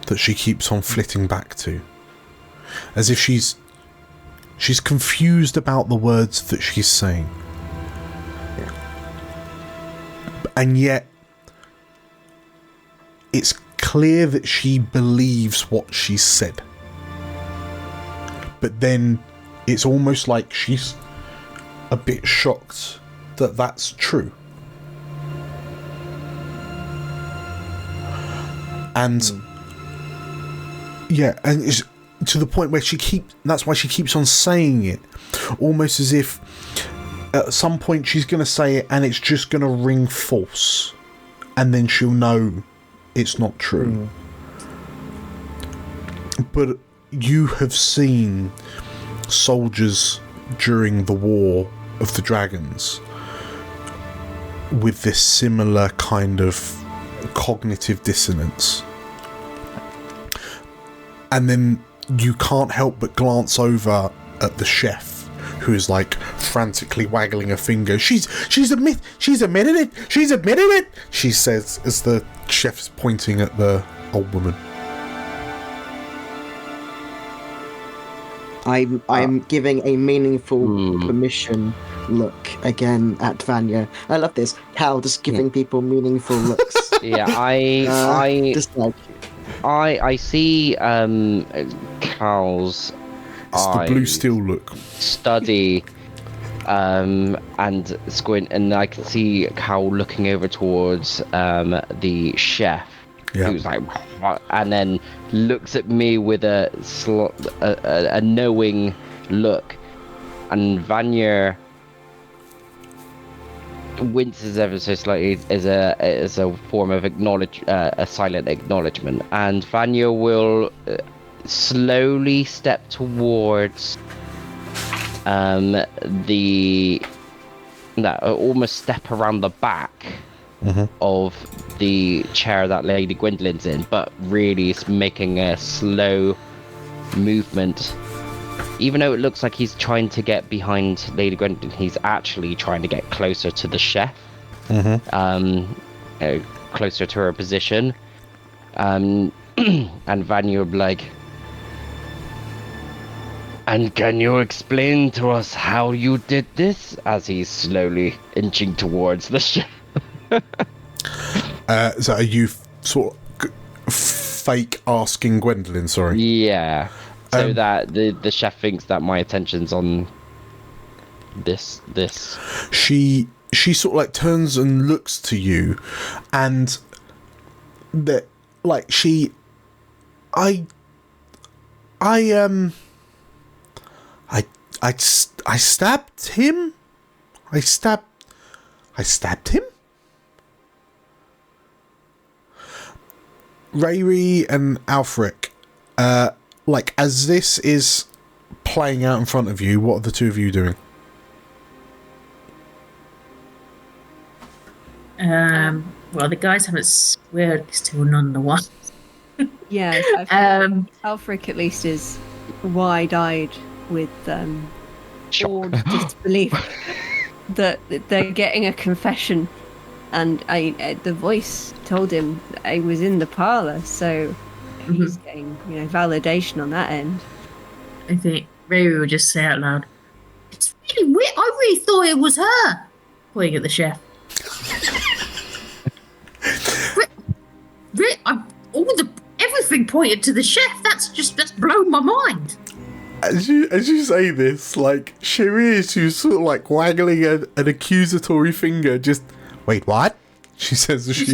that she keeps on flitting back to. As if she's confused about the words that she's saying. And yet, it's clear that she believes what she said. But then, it's almost like she's a bit shocked that that's true. And, yeah, and it's to the point where that's why she keeps on saying it. Almost as if at some point she's going to say it and it's just going to ring false, and then she'll know it's not true. But you have seen soldiers during the War of the Dragons with this similar kind of cognitive dissonance, and then you can't help but glance over at the chef, who is like frantically waggling a finger. She's admitted it, she says, as the chef's pointing at the old woman. I'm giving a meaningful permission look again at Vanya. I love this. Cal just giving people meaningful looks. Yeah, I just like see Cal's It's the blue steel look. Study and squint, and I can see Cal looking over towards the chef, who's like, and then looks at me with a knowing look, and Vanya winces ever so slightly as a form of a silent acknowledgement, and Vanya will slowly step towards almost step around the back of the chair that Lady Gwendolyn's in, but really is making a slow movement even though it looks like he's trying to get behind Lady Gwendolyn, he's actually trying to get closer to the chef. Closer to her position. And Vanya will be like, and can you explain to us how you did this? As he's slowly inching towards the chef. So are you sort of fake asking Gwendolyn, sorry? Yeah. So that the chef thinks that my attention's on this. She sort of like turns and looks to you, and that like I stabbed him. I stabbed him. Rayri and Alfric, like as this is playing out in front of you, what are the two of you doing? Well, the guys haven't. We're still none the one. Yeah, Alfric at least is wide-eyed with awed disbelief that they're getting a confession, and the voice told him I was in the parlour, so he's getting validation on that end. I think Ray would just say out loud, "It's really weird. I really thought it was her," pointing at the chef. Everything pointed to the chef. That's blown my mind. As you say this, like Sharice, who's sort of like waggling an accusatory finger, just wait, what? She says as she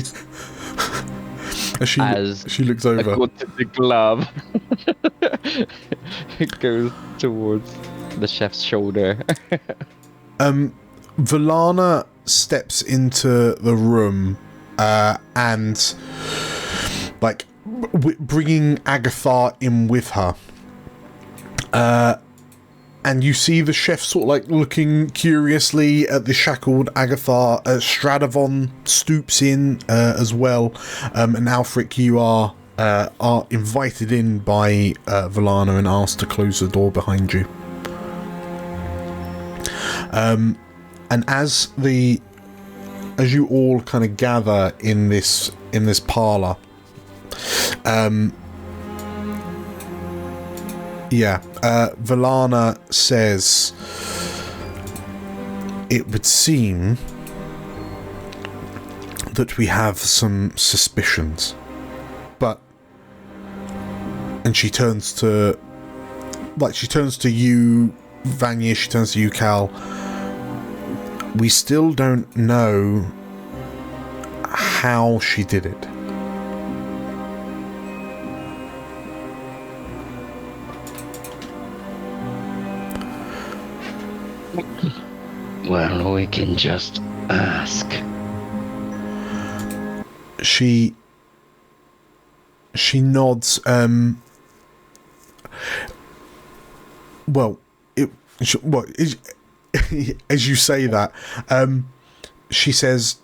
looks over. I got to the glove. It goes towards the chef's shoulder. Valana steps into the room and like bringing Agatha in with her. And you see the chef sort of like looking curiously at the shackled Agatha. Stradivon stoops in as well. And Alfric, you are invited in by Valana and asked to close the door behind you. And as you all kind of gather in this parlor, Valana says, it would seem that we have some suspicions, but, and she turns to you, Vanya, she turns to you, Cal. We still don't know how she did it. Well, we can just ask. She nods. As you say that, she says,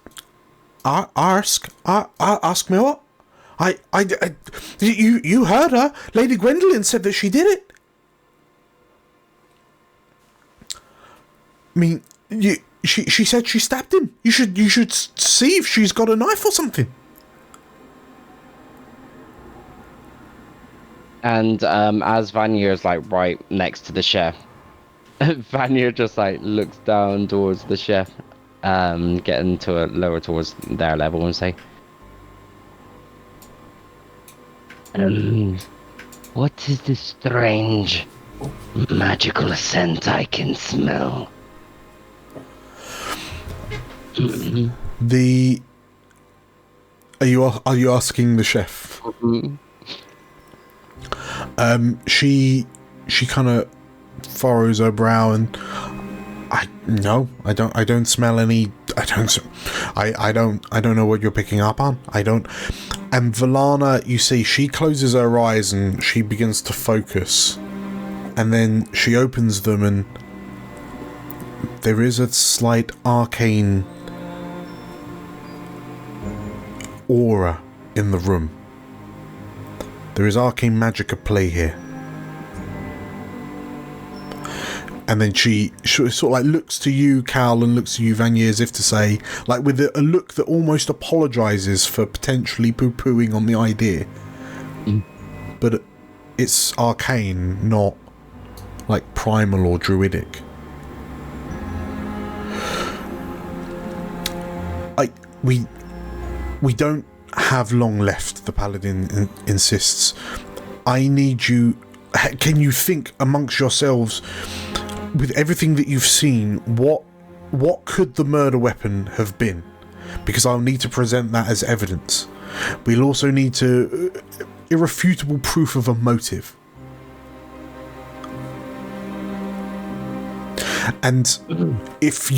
"Ask me what? You heard her. Lady Gwendolyn said that she did it. I mean, she said she stabbed him. You should see if she's got a knife or something." And as Vanya's like right next to the chef, Vanya just like looks down towards the chef, getting to a lower towards their level, and say, What is this strange magical scent I can smell? Are you asking the chef? She kind of furrows her brow and I don't smell any. I don't know what you're picking up on. I don't. And Valana, you see, she closes her eyes and she begins to focus, and then she opens them and there is a slight arcane aura in the room. There is arcane magic at play here. And then she sort of like looks to you, Cal, and looks to you, Vanya, as if to say, like with a look that almost apologises for potentially poo-pooing on the idea. But it's arcane, not like primal or druidic. We don't have long left, the paladin insists. I need you... Can you think amongst yourselves, with everything that you've seen, what could the murder weapon have been? Because I'll need to present that as evidence. We'll also need to... irrefutable proof of a motive. And if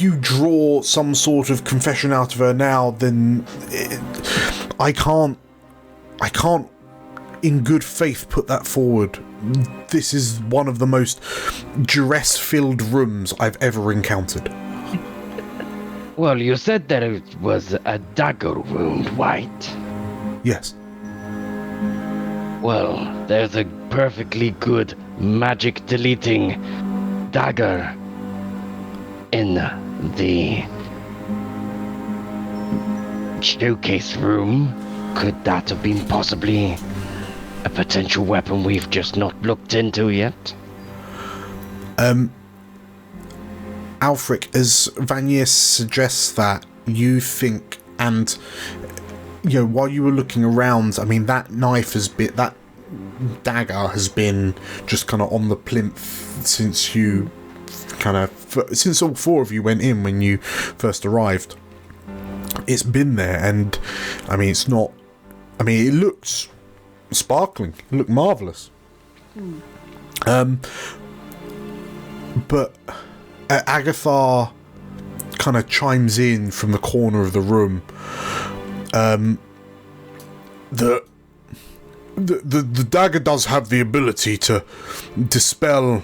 you draw some sort of confession out of her now, then I can't in good faith put that forward. This is one of the most duress-filled rooms I've ever encountered. Well, you said that it was a dagger wound, right? Yes. Well, there's a perfectly good magic deleting dagger in the showcase room. Could that have been possibly a potential weapon we've just not looked into yet? Alfric, as Vanya suggests that, you think, and you know, while you were looking around, I mean, that knife has been, that dagger has been just kind of on the plinth since you since all four of you went in when you first arrived. It's been there, and I mean, it's not, I mean, it looks sparkling, it looked marvellous. But Agatha kind of chimes in from the corner of the room. The dagger does have the ability to dispel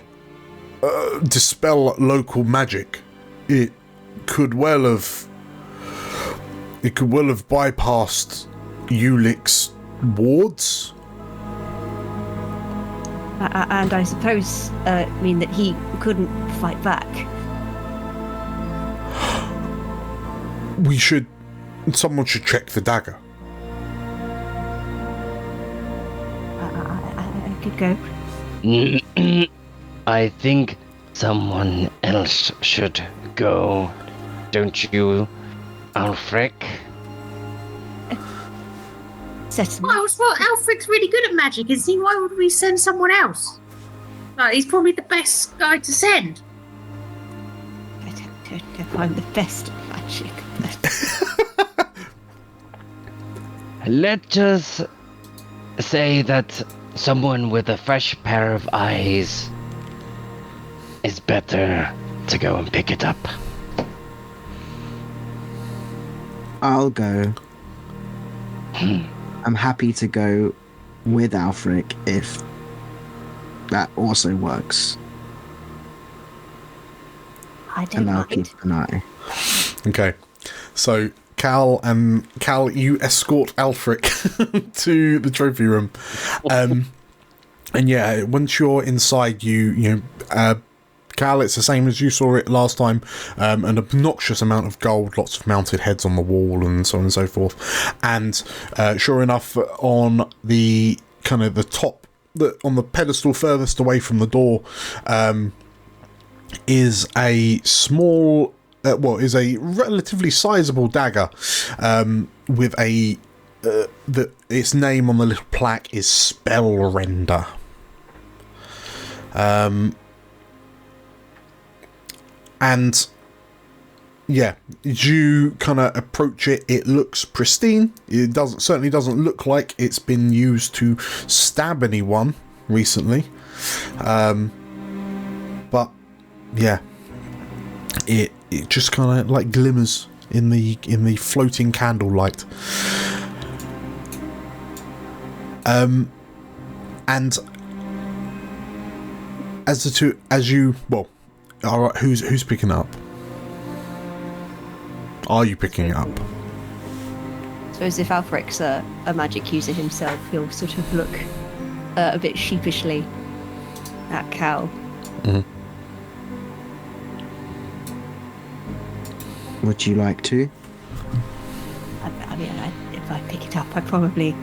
local magic. It could well have bypassed Ulick's wards. And I suppose mean that he couldn't fight back. Someone should check the dagger. I could go. I think someone else should go. Don't you, Alfric? Certainly. Well, Alfred's really good at magic, isn't he? Why would we send someone else? He's probably the best guy to send. I don't know if I'm the best at magic. Let's just say that someone with a fresh pair of eyes is better to go and pick it up. I'll go. I'm happy to go with Alfric if that also works. I don't And I'll mind. keep an eye. Okay, so Cal, you escort Alfric to the trophy room, and yeah, once you're inside, Cal, it's the same as you saw it last time. An obnoxious amount of gold, lots of mounted heads on the wall, and so on and so forth. And sure enough, on the kind of the top, on the pedestal furthest away from the door, is a small. Is a relatively sizable dagger, with its name on the little plaque is Spellrender. And yeah, as you kind of approach it, it looks pristine. It certainly doesn't look like it's been used to stab anyone recently. But yeah, it just kind of like glimmers in the floating candlelight. And all right, who's picking up? Are you picking up? So as if Alfric's a magic user himself, he'll sort of look a bit sheepishly at Cal Would you like to? I mean, if I pick it up, I probably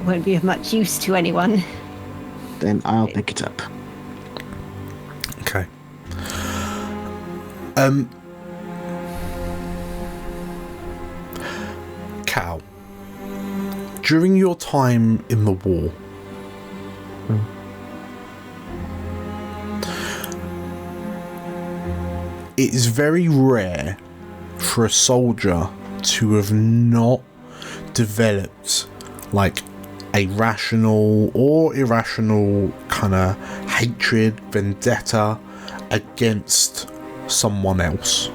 won't be of much use to anyone. Then I'll pick it up. Okay. Cal, during your time in the war, it is very rare for a soldier to have not developed like a rational or irrational kind of hatred, vendetta against someone else.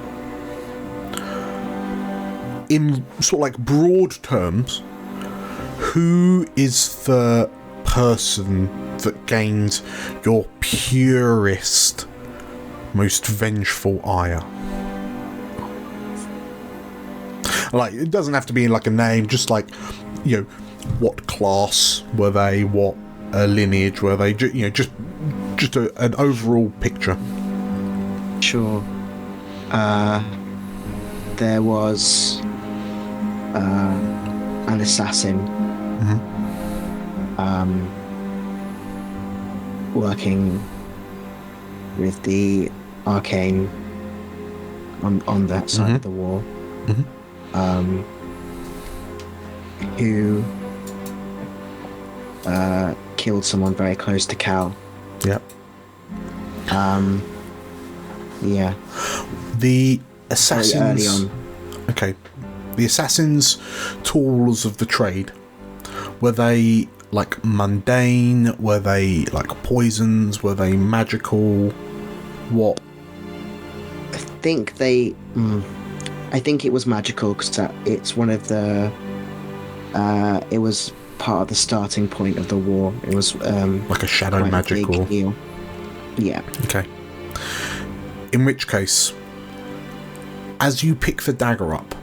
In sort of like broad terms, who is the person that gained your purest, most vengeful ire? Like, it doesn't have to be like a name, just like, you know, what class were they, what lineage were they, you know, just an overall picture. Sure. There was an assassin working with the arcane on that side of the wall, who killed someone very close to Cal. Yep. Yeah. The assassins. Very early on. Okay. The assassins' tools of the trade, were they like mundane? Were they like poisons? Were they magical? What? I think they. I think it was magical because it's one of the. It was part of the starting point of the war. It was like a shadow magical. Yeah. Okay. In which case, as you pick the dagger up,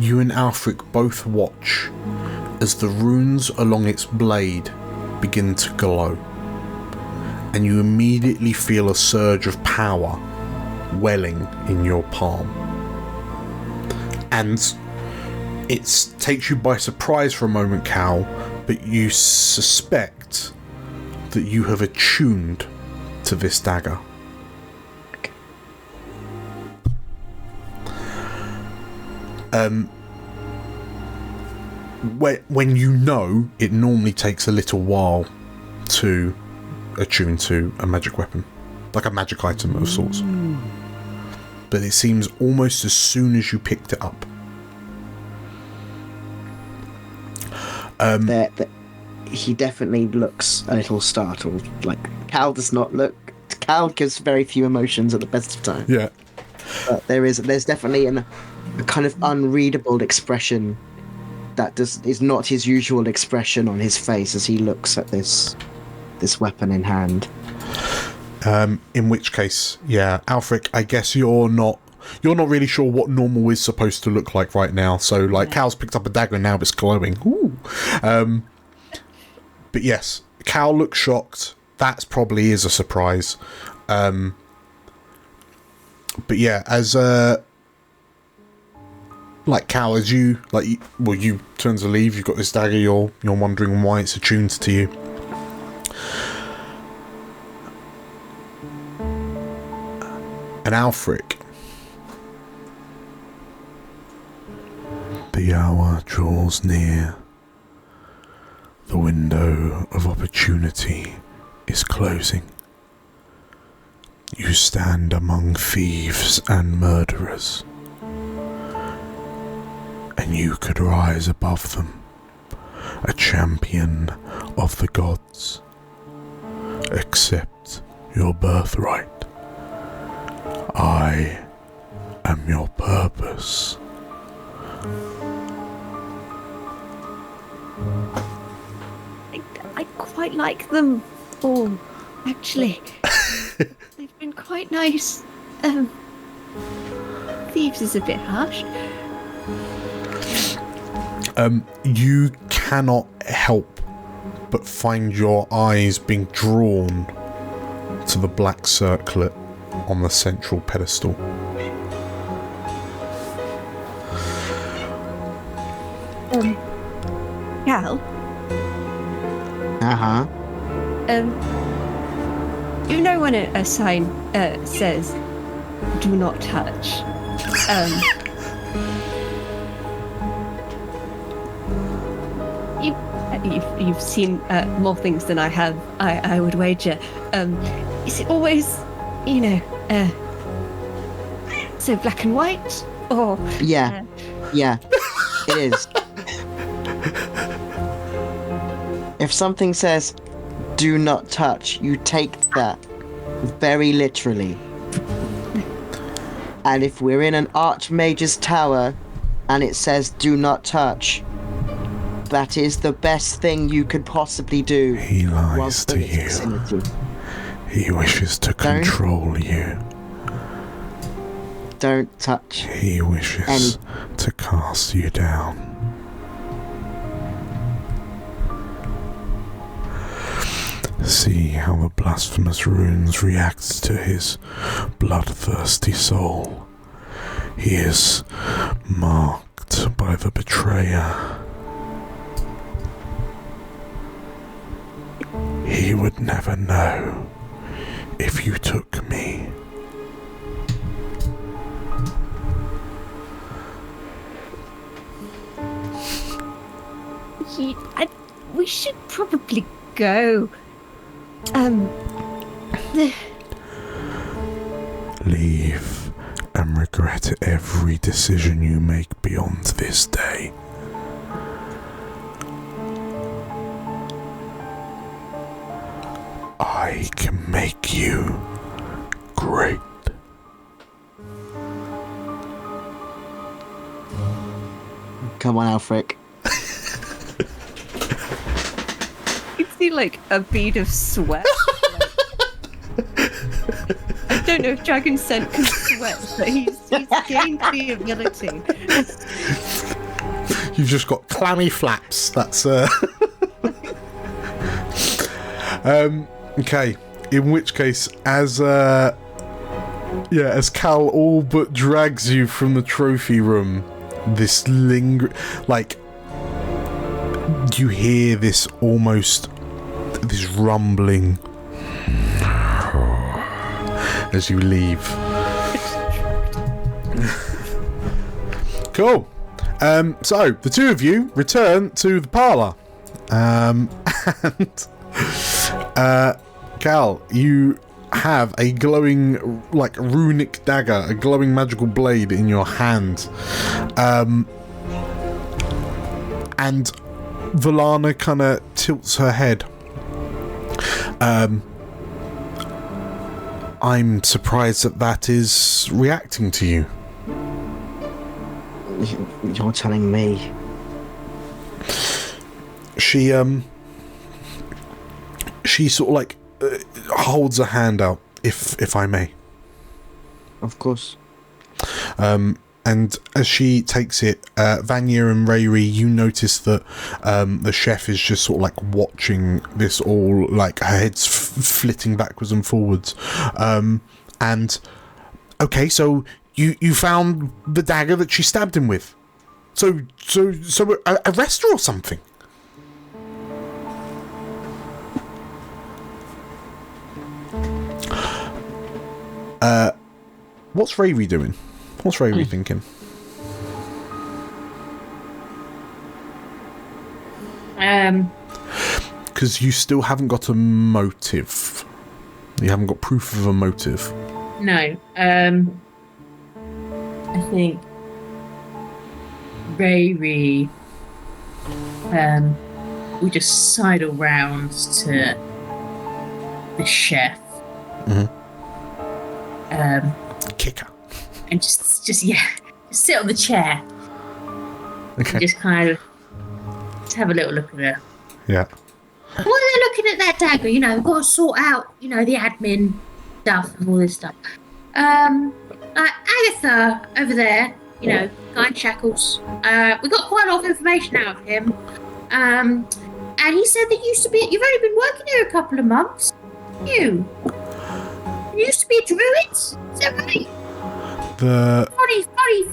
you and Alfric both watch as the runes along its blade begin to glow, and you immediately feel a surge of power welling in your palm. And it takes you by surprise for a moment, Cal, but you suspect that you have attuned to this dagger. When you know, it normally takes a little while to attune to a magic weapon, like a magic item of sorts. But it seems almost as soon as you picked it up. He definitely looks a little startled. Like, Cal does not look. Cal gives very few emotions at the best of times. Yeah. But there's definitely a kind of unreadable expression that is not his usual expression on his face as he looks at this weapon in hand. In which case, yeah, Alfric, I guess you're not really sure what normal is supposed to look like right now. So, like, Cal's picked up a dagger and now it's glowing. Ooh. But yes, Cal looks shocked. That probably is a surprise. But yeah, as like Cal, as you you turn to leave, you've got this dagger. You're wondering why it's attuned to you. And Alfric, the hour draws near. The window of opportunity is closing. You stand among thieves and murderers, and you could rise above them, a champion of the gods. Accept your birthright. I am your purpose. I quite like them all, actually. They've been quite nice. Thieves is a bit harsh. You cannot help but find your eyes being drawn to the black circlet on the central pedestal. Cal? Uh-huh. You know when a sign says, "Do not touch." You've seen more things than I have. I would wager. Is it always, so black and white, or? Yeah, it is. If something says, "Do not touch," you take that very literally. And if we're in an Archmage's tower and it says, "Do not touch," that is the best thing you could possibly do. He lies to you. Vicinity. He wishes to control you. Don't touch. He wishes to cast you down. See how the blasphemous runes react to his bloodthirsty soul. He is marked by the betrayer. He would never know if you took me. We should probably go. Leave and regret every decision you make beyond this day. I can make you great. Come on, Alfric. You see, like, a bead of sweat. I don't know if Dragon Scent can sweat, but he's gained the ability. You've just got clammy flaps. That's okay. In which case, as Cal all but drags you from the trophy room, this you hear this rumbling as you leave. Cool. So the two of you return to the parlour, and Cal, you have a glowing, runic dagger, a glowing magical blade in your hand, and Volana kind of tilts her head. I'm surprised that is reacting to you. You're telling me. She sort of holds a hand out, if I may. Of course. And as she takes it, Vanya and Rayri, you notice that the chef is just sort of watching this all, her head's flitting backwards and forwards. And okay, so you found the dagger that she stabbed him with. So arrest her or something. What's Rayri doing? What's Rayri thinking? Because you still haven't got a motive. You haven't got proof of a motive. No. I think Rayri will just sidle round to the chef. Mm-hmm. Kick her. And just sit on the chair. Okay. And just kind of have a little look at her. Yeah. While they're looking at that dagger, we've got to sort out, the admin stuff and all this stuff. Agatha over there, guy in shackles. We got quite a lot of information out of him. And he said that you've only been working here a couple of months. You? used to be a druid. Is that right? The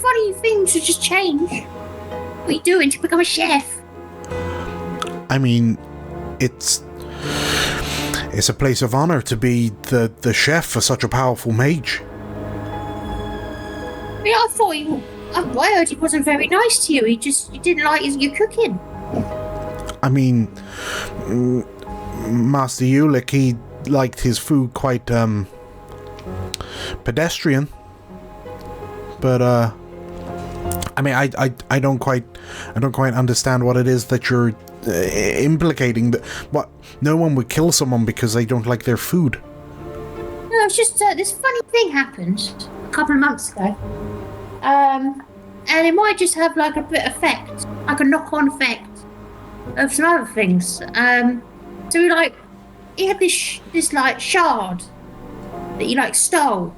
Funny things to just change. What are you doing to become a chef? I mean, it's a place of honor to be the chef for such a powerful mage. Yeah, I heard he wasn't very nice to you. He didn't like your cooking. I mean, Master Ulick, he liked his food quite pedestrian. But I mean, I don't quite understand what it is that you're implicating. That what, no one would kill someone because they don't like their food. No, it's just this funny thing happened a couple of months ago, and it might just have like a bit of effect, like a knock-on effect of some other things. So he had this like shard that he like stole.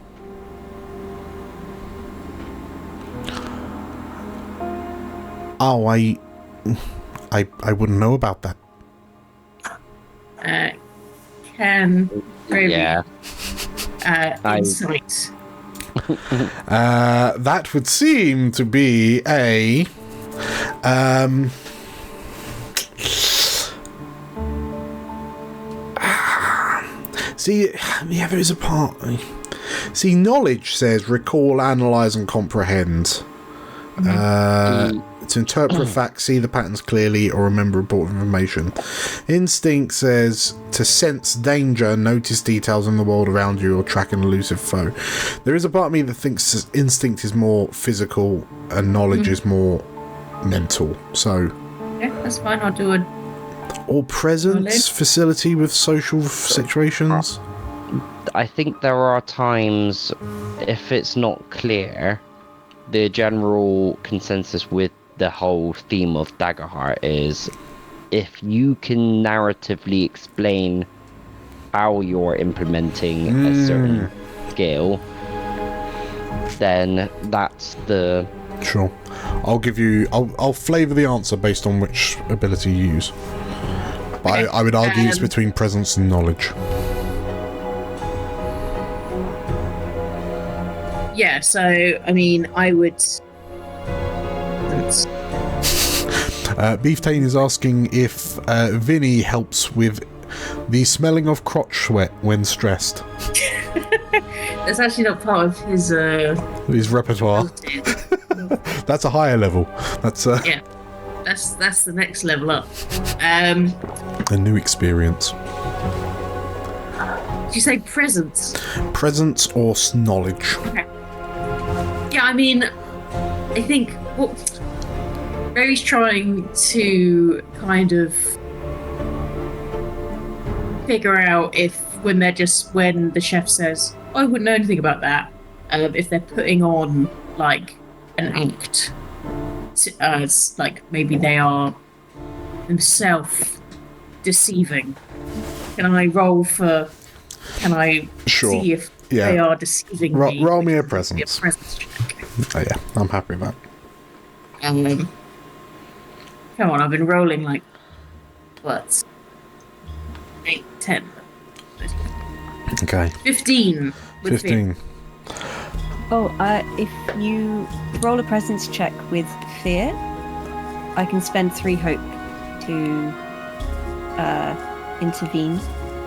Oh, I wouldn't know about that. Can really Yeah. insight. That would seem to be a see, yeah, there is a part. See, knowledge says recall, analyze, and comprehend. To interpret facts, see the patterns clearly, or remember important information. Instinct says to sense danger, notice details in the world around you, or track an elusive foe. There is a part of me that thinks instinct is more physical and knowledge is more mental. So, Yeah, that's fine. I'll do it. or presence, Knowledge. facility with social situations. I think there are times, if it's not clear, the general consensus with the whole theme of Daggerheart is if you can narratively explain how you're implementing a certain skill, then that's the... Sure. I'll flavour the answer based on which ability you use. But I would argue it's between presence and knowledge. Yeah, so I mean, I would. Beeftane is asking if Vinny helps with the smelling of crotch sweat when stressed. That's actually not part of his repertoire. That's a higher level. That's Yeah, that's the next level up. a new experience. Did you say presence? Presence or knowledge. Okay. Yeah, I mean, I think what Mary's trying to kind of figure out if when the chef says, I wouldn't know anything about that, if they're putting on like an act, like maybe they are themselves deceiving. Can I roll for? Can I see if they are deceiving me? Roll me a presence. A presence check. Oh yeah, I'm happy with that. Come on, I've been rolling like what? 8, 10. Okay. 15. 15. Oh, if you roll a presence check with fear, I can spend 3 hope to intervene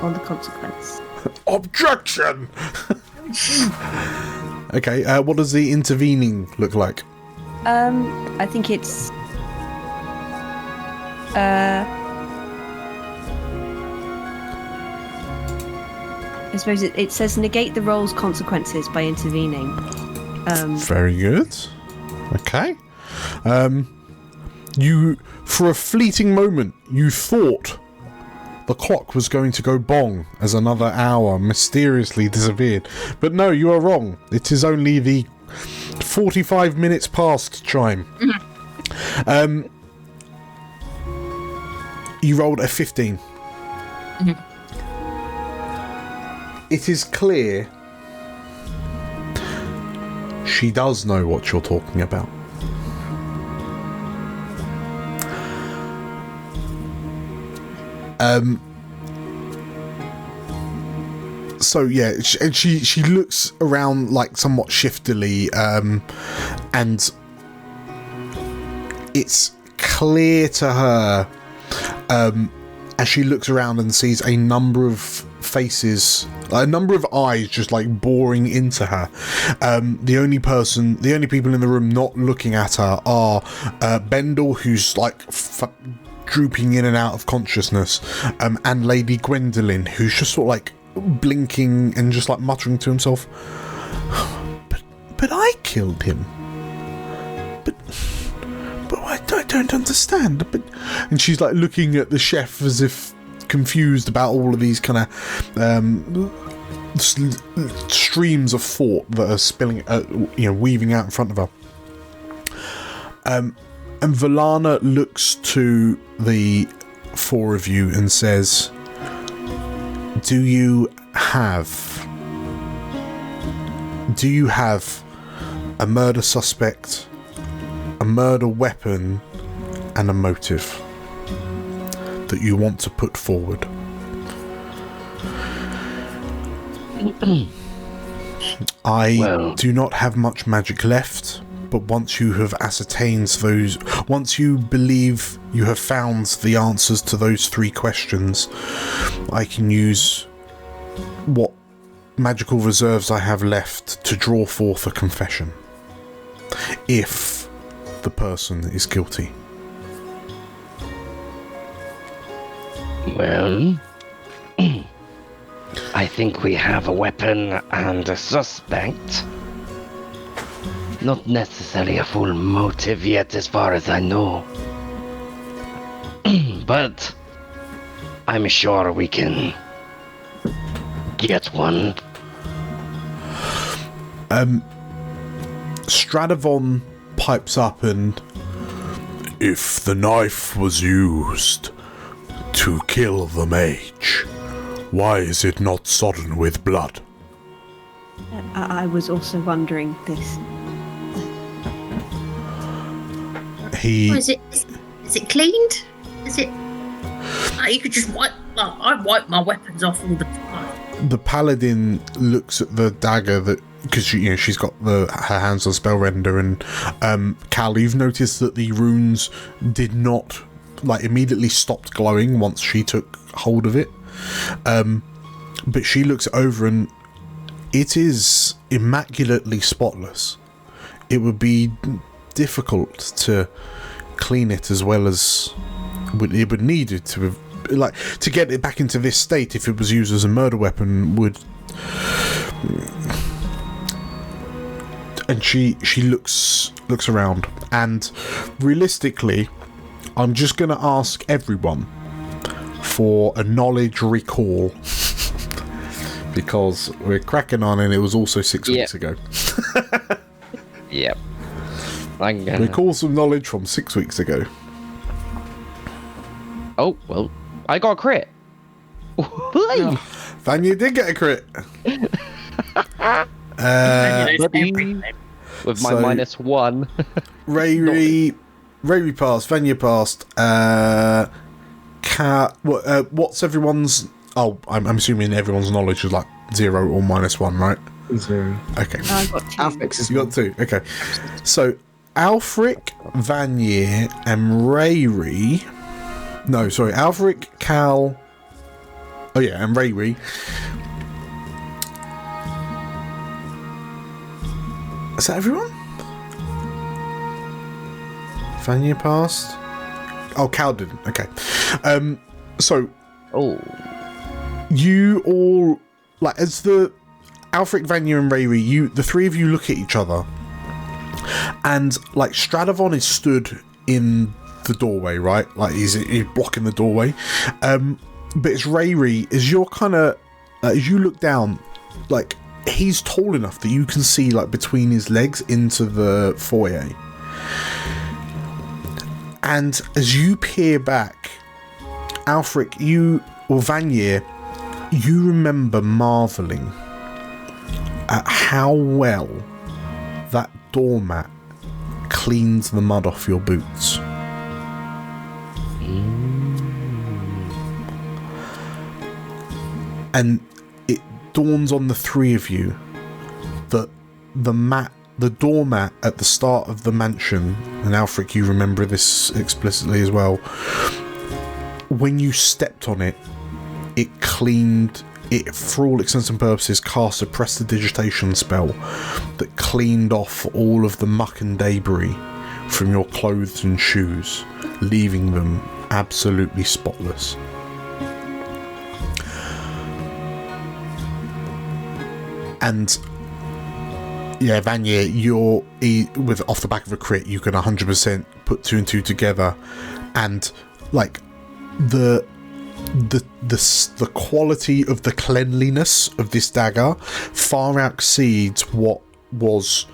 on the consequence. Objection! Okay, what does the intervening look like? I think it's I suppose it says negate the roll's consequences by intervening. Very good. Okay. You, for a fleeting moment, you thought the clock was going to go bong as another hour mysteriously disappeared. But no, you are wrong. It is only the 45 minutes past chime. You rolled a 15. It is clear she does know what you're talking about. So yeah, and she looks around like somewhat shiftily, and it's clear to her as she looks around and sees a number of faces, a number of eyes just like boring into her. The only people in the room not looking at her are Bendel, who's like drooping in and out of consciousness, and Lady Gwendolyn, who's just sort of like blinking and just like muttering to himself, but I killed him. But I don't understand. And she's like looking at the chef as if confused about all of these kind of streams of thought that are spilling, weaving out in front of her. And Valana looks to the four of you and says, Do you have a murder suspect, a murder weapon, and a motive that you want to put forward? I do not have much magic left, but once you have ascertained those, once you believe you have found the answers to those three questions, I can use what magical reserves I have left to draw forth a confession, if the person is guilty. Well, I think we have a weapon and a suspect. Not necessarily a full motive yet, as far as I know. But I'm sure we can get one. Stradivon pipes up and, if the knife was used to kill the mage, why is it not sodden with blood? I was also wondering this. Is it cleaned? Is it? You could just wipe. I wipe my weapons off all the time. The paladin looks at the dagger that, because she's got her hands on spell render, and Cal, you've noticed that the runes did not immediately stopped glowing once she took hold of it. But she looks over and it is immaculately spotless. It would be difficult to clean it as well as it would need it to to get it back into this state. If it was used as a murder weapon, would. And she looks around, and realistically, I'm just going to ask everyone for a knowledge recall because we're cracking on, and it was also 6 weeks ago. Yep. Recall some knowledge from 6 weeks ago. Oh, well, I got a crit. Vanya did get a crit. With my -1. Rayri passed, Vanya passed. What's everyone's... Oh, I'm assuming everyone's knowledge is 0 or -1, right? 0. Okay. I got 2. Alfric's You got 2. Okay. So, Alfric, Vanya, and Rayri... No, sorry. Alfric, Cal... Oh, yeah, and Rayri... Is that everyone? Vanya passed. Oh, Cal didn't. Okay. So. Oh. You all as the Alfric, Vanya, and Rayri, the three of you look at each other, and Stradivon is stood in the doorway, right? He's blocking the doorway. But it's Rayri, as you're kind of as you look down, he's tall enough that you can see between his legs into the foyer. And as you peer back, Alfric, Vanya, you remember marvelling at how well that doormat cleans the mud off your boots. And it dawns on the three of you that the doormat at the start of the mansion, and Alfric, you remember this explicitly as well, when you stepped on it, it cleaned it, for all intents and purposes, cast a prestidigitation spell that cleaned off all of the muck and debris from your clothes and shoes, leaving them absolutely spotless. And yeah, Vanya, you're with off the back of a crit, you can 100% put two and two together, and like the quality of the cleanliness of this dagger far exceeds what was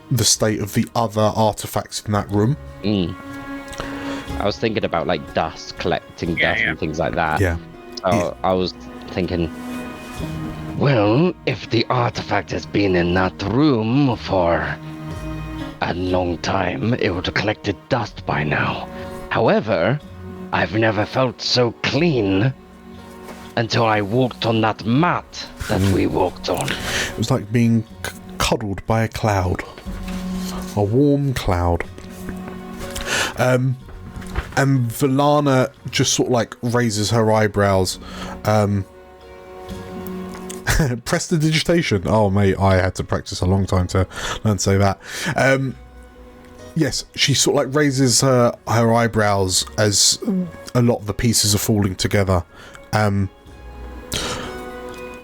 the state of the other artifacts in that room. I was thinking about like dust, collecting dust and things like that. Yeah. So I was thinking, well, if the artifact has been in that room for a long time, it would have collected dust by now. However, I've never felt so clean until I walked on that mat that we walked on. It was like being cuddled by a cloud. A warm cloud. And Valana just sort of like raises her eyebrows. Prestidigitation. Oh, mate, I had to practice a long time to learn to say that. Yes, she sort of like raises her eyebrows as a lot of the pieces are falling together.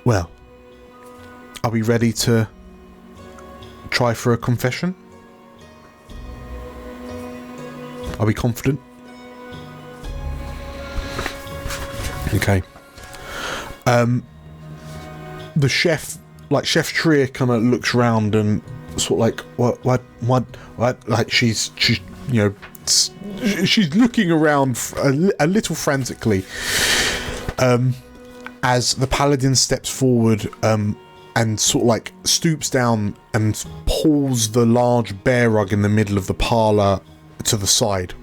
Well, are we ready to try for a confession? Are we confident? Okay. The chef, like Chef Trier, kind of looks round and sort of like, what, like she's you know, she's looking around a little frantically, as the paladin steps forward, and sort of like stoops down and pulls the large bear rug in the middle of the parlour to the side.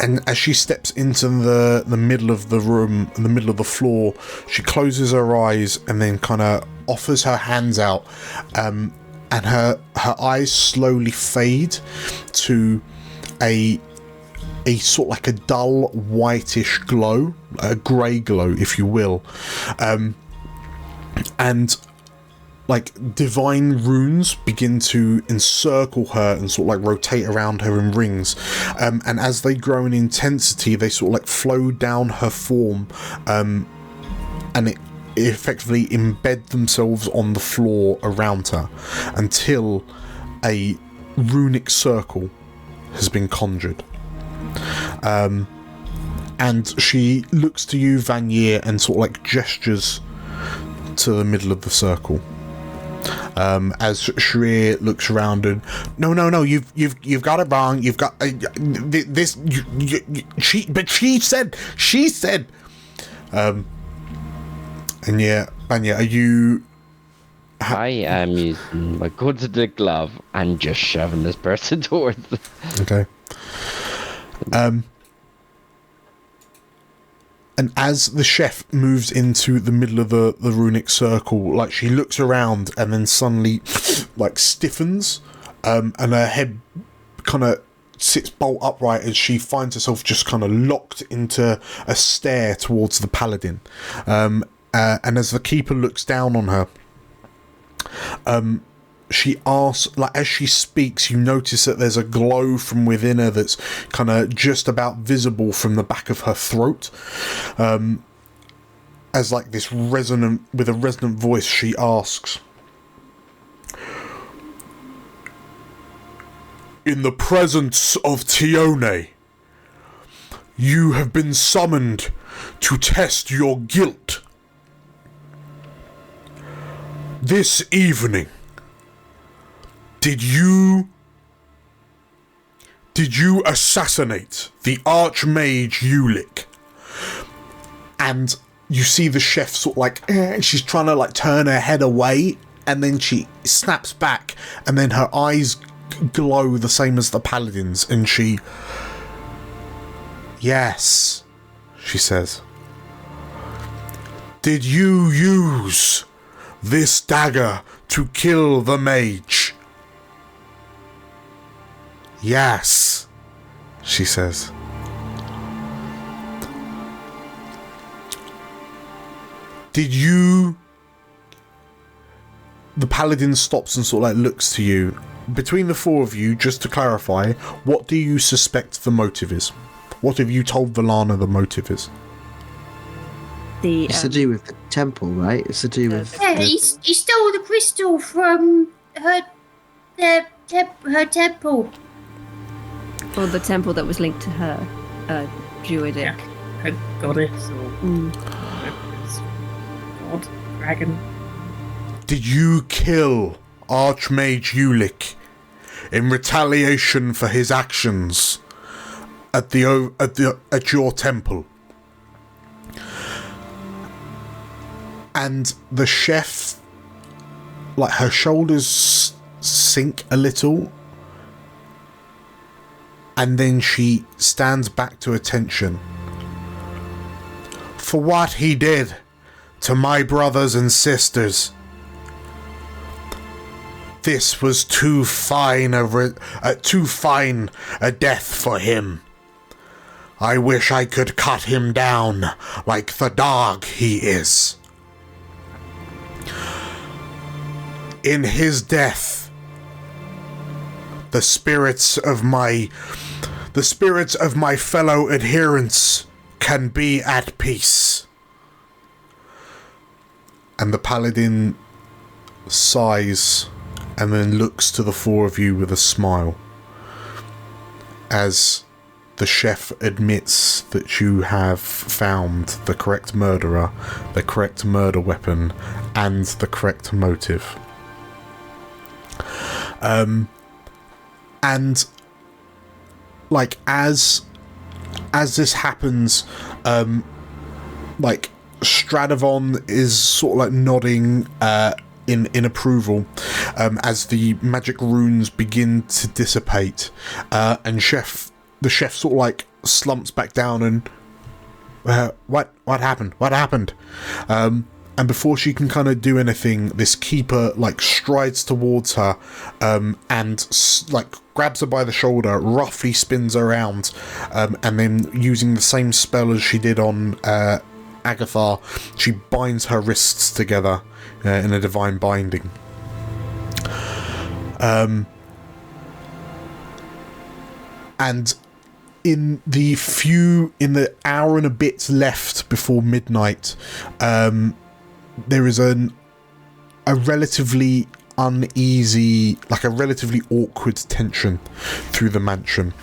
And as she steps into the middle of the room, in the middle of the floor, she closes her eyes and then kind of offers her hands out, and her eyes slowly fade to a sort of like a dull whitish glow, a grey glow, if you will, and like divine runes begin to encircle her and sort of like rotate around her in rings, and as they grow in intensity, they sort of like flow down her form, and it effectively embed themselves on the floor around her until a runic circle has been conjured. And she looks to you, Vanier, and sort of like gestures to the middle of the circle. As Shreer looks around and no, you've got it wrong. You've got this. She said. And yeah, Vanya, are you? I am using my good glove and just shoving this person towards them. Okay. And as the chef moves into the middle of the runic circle, like she looks around and then suddenly like stiffens, and her head kind of sits bolt upright as she finds herself just kind of locked into a stare towards the paladin. And as the keeper looks down on her, she asks, like as she speaks, you notice that there's a glow from within her that's kind of just about visible from the back of her throat. As like with a resonant voice, she asks, "In the presence of Tione, you have been summoned to test your guilt. This evening, did you assassinate the Archmage Ulick?" And you see the chef sort of like, she's trying to like turn her head away, and then she snaps back, and then her eyes glow the same as the paladin's, and she, "Yes," she says. Did you use this dagger to kill the mage? Yes, she says. Did you... The paladin stops and sort of like looks to you. Between the four of you, just to clarify, what do you suspect the motive is? What have you told Valana the motive is? It's to do with the temple, right? It's to do with... Yeah, he stole the crystal from her temple. Or the temple that was linked to her, druidic. Yeah, her goddess or god, dragon. Did you kill Archmage Ulick in retaliation for his actions at your temple? And the chef, like, her shoulders sink a little, and then she stands back to attention. For what he did to my brothers and sisters, this was too fine a death for him. I wish I could cut him down like the dog he is. In his death, the spirits of my fellow adherents can be at peace. And the paladin sighs and then looks to the four of you with a smile as the chef admits that you have found the correct murderer, the correct murder weapon, and the correct motive. And like as this happens, like Stradivon is sort of like nodding in approval as the magic runes begin to dissipate, and the chef sort of like slumps back down and what happened? And before she can kind of do anything, this keeper like strides towards her and like grabs her by the shoulder, roughly spins her around, and then using the same spell as she did on Agathar, she binds her wrists together in a divine binding. And in the hour and a bit left before midnight, there is a relatively uneasy, like a relatively awkward tension through the mansion.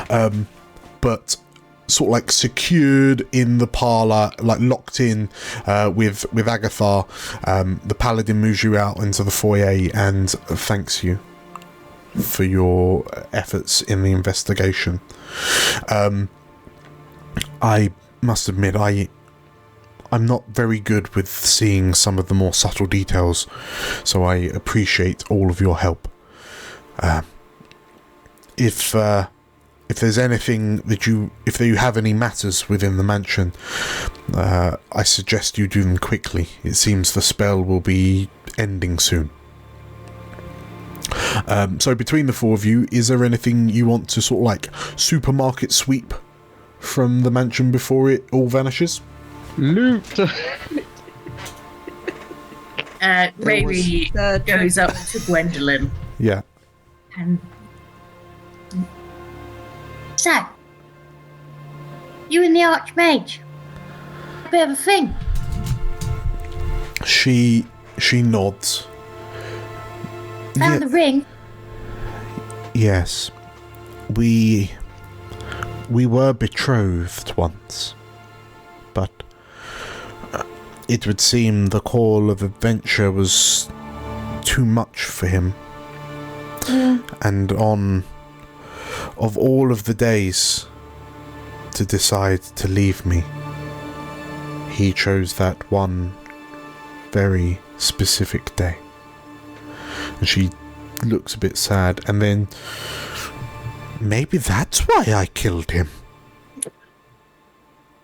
But sort of like secured in the parlour, like locked in with Agathar, the paladin moves you out into the foyer and thanks you for your efforts in the investigation. I must admit, I'm not very good with seeing some of the more subtle details, so I appreciate all of your help. If there's anything that if you have any matters within the mansion, I suggest you do them quickly. It seems the spell will be ending soon. So between the four of you, is there anything you want to sort of like supermarket sweep from the mansion before it all vanishes? Loot! Riri goes up to Gwendolyn. Yeah. And so, you and the Archmage, a bit of a thing. She nods. Found the ring. Yes. We were betrothed once, but it would seem the call of adventure was too much for him. And of all of the days to decide to leave me, he chose that one very specific day. And she looks a bit sad, and then maybe that's why I killed him.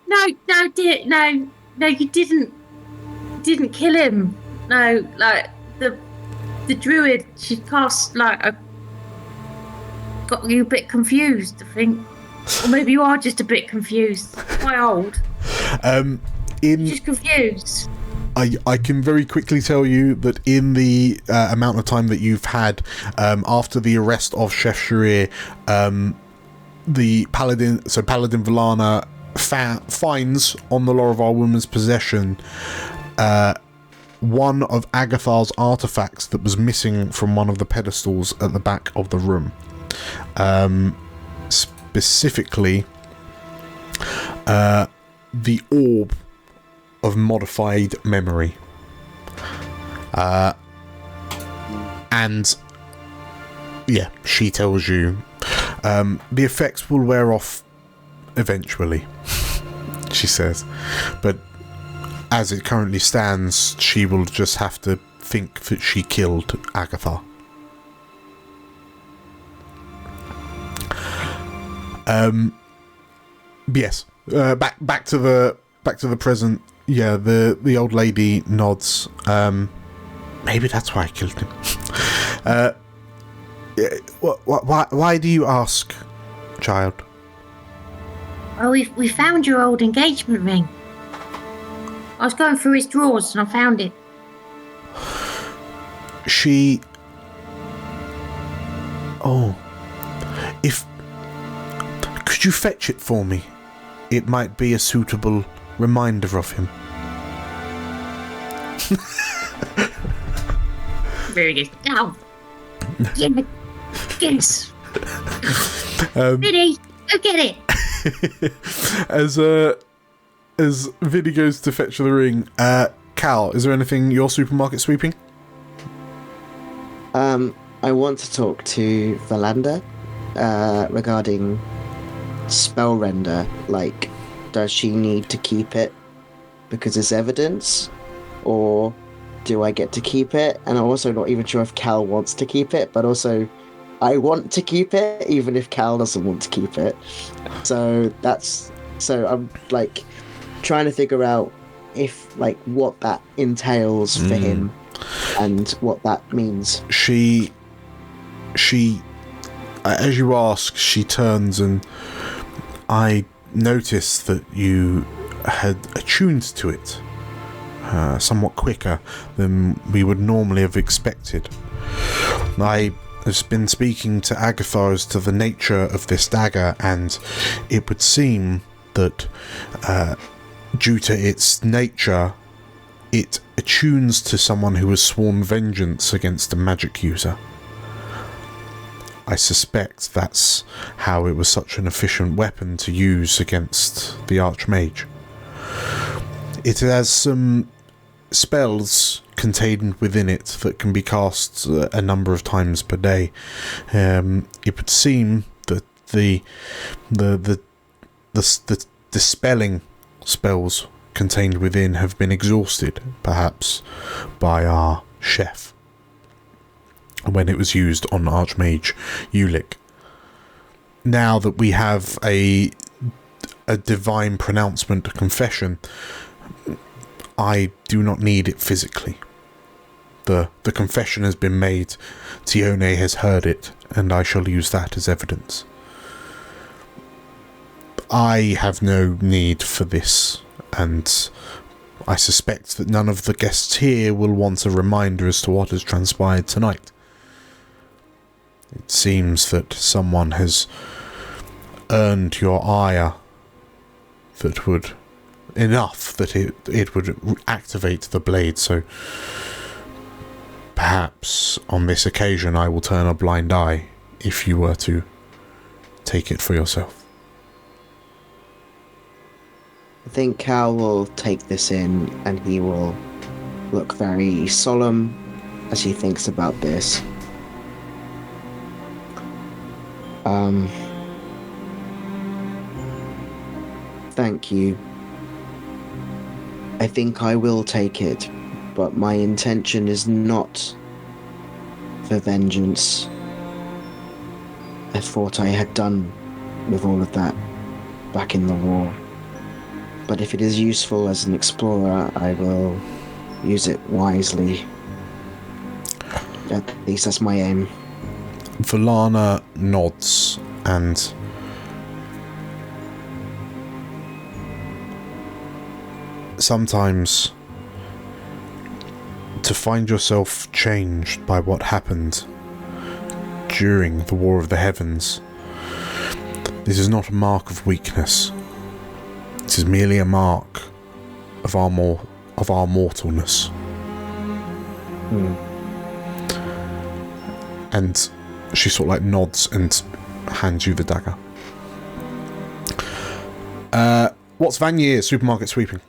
No, dear, no. No, you didn't kill him. No, like the druid, she cast got you a bit confused, I think. Or maybe you are just a bit confused. Quite old. Just confused. I can very quickly tell you that in the amount of time that you've had after the arrest of Chef Sharir, the Paladin Valana finds on the Lorrivar woman's possession one of Agathar's artifacts that was missing from one of the pedestals at the back of the room. Specifically, the orb of modified memory. And yeah, she tells you the effects will wear off eventually, she says, but as it currently stands, she will just have to think that she killed Agathar. Yes. Back to the present. Yeah, the old lady nods. Maybe that's why I killed him. Why do you ask, child? Oh, we found your old engagement ring. I was going through his drawers and I found it. Could you fetch it for me? It might be a suitable reminder of him. Very good. Now, yes. Vinny, go get it. As Vinny goes to fetch the ring, Cal, is there anything you're supermarket sweeping? I want to talk to Valanda regarding spell render. Like, does she need to keep it because it's evidence, or do I get to keep it? And I'm also not even sure if Cal wants to keep it, but also I want to keep it even if Cal doesn't want to keep it. So I'm like trying to figure out if like what that entails for him and what that means. She as you ask, she turns, and I noticed that you had attuned to it somewhat quicker than we would normally have expected. I have been speaking to Agathar as to the nature of this dagger, and it would seem that due to its nature, it attunes to someone who has sworn vengeance against a magic user. I suspect that's how it was such an efficient weapon to use against the Archmage. It has some spells contained within it that can be cast a number of times per day. It would seem that the dispelling spells contained within have been exhausted, perhaps by our chef, when it was used on Archmage Ulick. Now that we have a divine pronouncement confession, I do not need it physically. The confession has been made, Tione has heard it, and I shall use that as evidence. I have no need for this, and I suspect that none of the guests here will want a reminder as to what has transpired tonight. It seems that someone has earned your ire that would enough that it would activate the blade, so perhaps on this occasion I will turn a blind eye if you were to take it for yourself. I think Cal will take this in and he will look very solemn as he thinks about this. Thank you. I think I will take it, but my intention is not for vengeance. I thought I had done with all of that back in the war. But if it is useful as an explorer, I will use it wisely. At least that's my aim. Volana nods and sometimes to find yourself changed by what happened during the War of the Heavens, this is not a mark of weakness. It is merely a mark of our mortalness. And she sort of like nods and hands you the dagger. What's Vanier supermarket sweeping?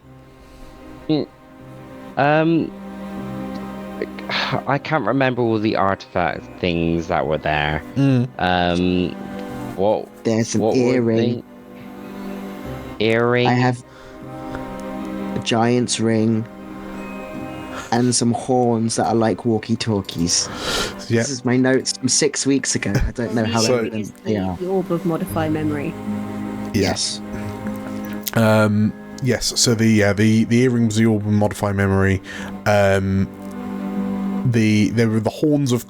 I can't remember all the artifact things that were there. There's an earring. Earring. I have a giant's ring and some horns that are like walkie-talkies. Yep. This is my notes from 6 weeks ago. I don't know how evident they are. The orb of modify memory. Yes. Yes. So the earring was the orb of modify memory. There were the horns of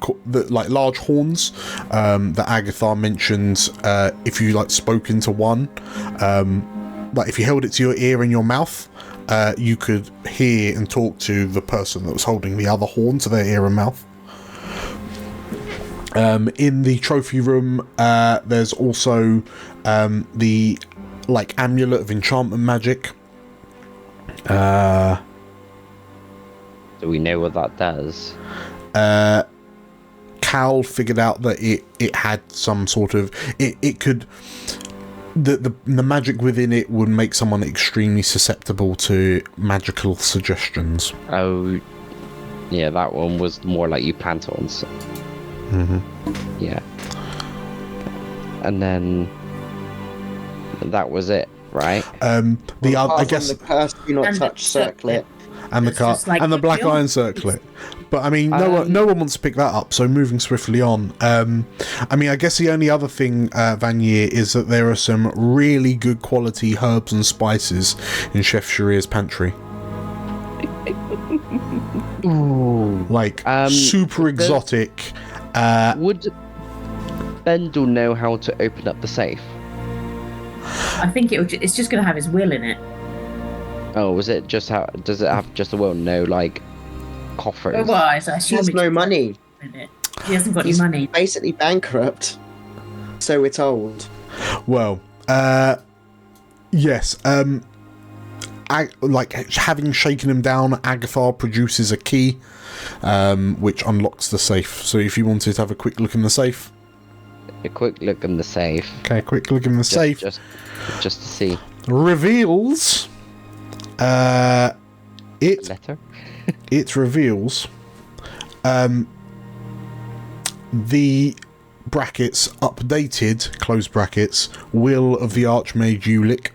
like large horns that Agathar mentioned. If you like spoke into one, like if you held it to your ear and your mouth, you could hear and talk to the person that was holding the other horn to their ear and mouth. In the trophy room, there's also the like amulet of enchantment magic. Do we know what that does? Cal figured out that it had some sort of it could the magic within it would make someone extremely susceptible to magical suggestions. Oh, yeah, that one was more like you plant on. So. Yeah. And then that was it, right? I guess the curse do not touch circlet. And the black iron circlet. But I mean, no one wants to pick that up. So moving swiftly on. I mean, I guess the only other thing, Vanier, is that there are some really good quality herbs and spices in Chef Sharir's pantry. Ooh. Like super exotic. Would Bendel know how to open up the safe? I think it's just going to have his will in it. Oh, does it have just a will? No, like coffers. Otherwise, I He assume has no money. in it. He hasn't got He's any money. basically bankrupt. So we're told. Well, yes. Like having shaken him down, Agathar produces a key, which unlocks the safe. So if you wanted to have a quick look in the safe. A quick look in the safe. Okay, quick look in the safe. Just to see. Reveals. Letter. It reveals. The brackets updated close brackets will of the Archmage Ulick.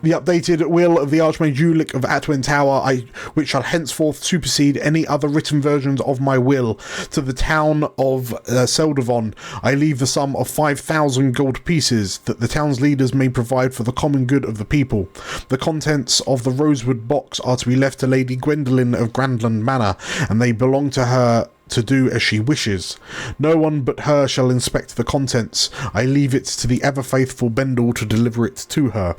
The updated will of the Archmage Ulick of Atwin Tower, which shall henceforth supersede any other written versions of my will. To the town of Seldavon, I leave the sum of 5,000 gold pieces, that the town's leaders may provide for the common good of the people. The contents of the rosewood box are to be left to Lady Gwendolen of Grandland Manor, and they belong to her to do as she wishes. No one but her shall inspect the contents. I leave it to the ever-faithful Bendel to deliver it to her.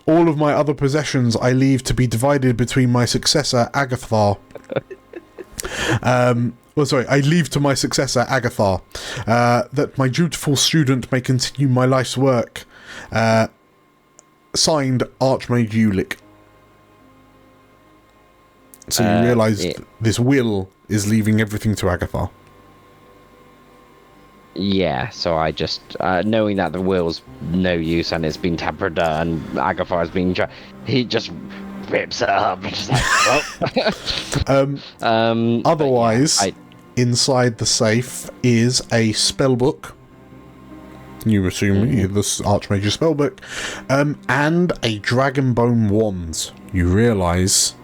All of my other possessions I leave to be divided between my successor, Agathar. I leave to my successor, Agathar, that my dutiful student may continue my life's work. Signed, Archmage Ulick. So you realise this will is leaving everything to Agathar. Yeah, so I just, knowing that the will's no use and it's been tampered and Agathar's been he just rips it up. Just like, well. Otherwise, inside the safe is a spellbook. You assume this Archmage's spellbook. And a Dragonbone wand. You realise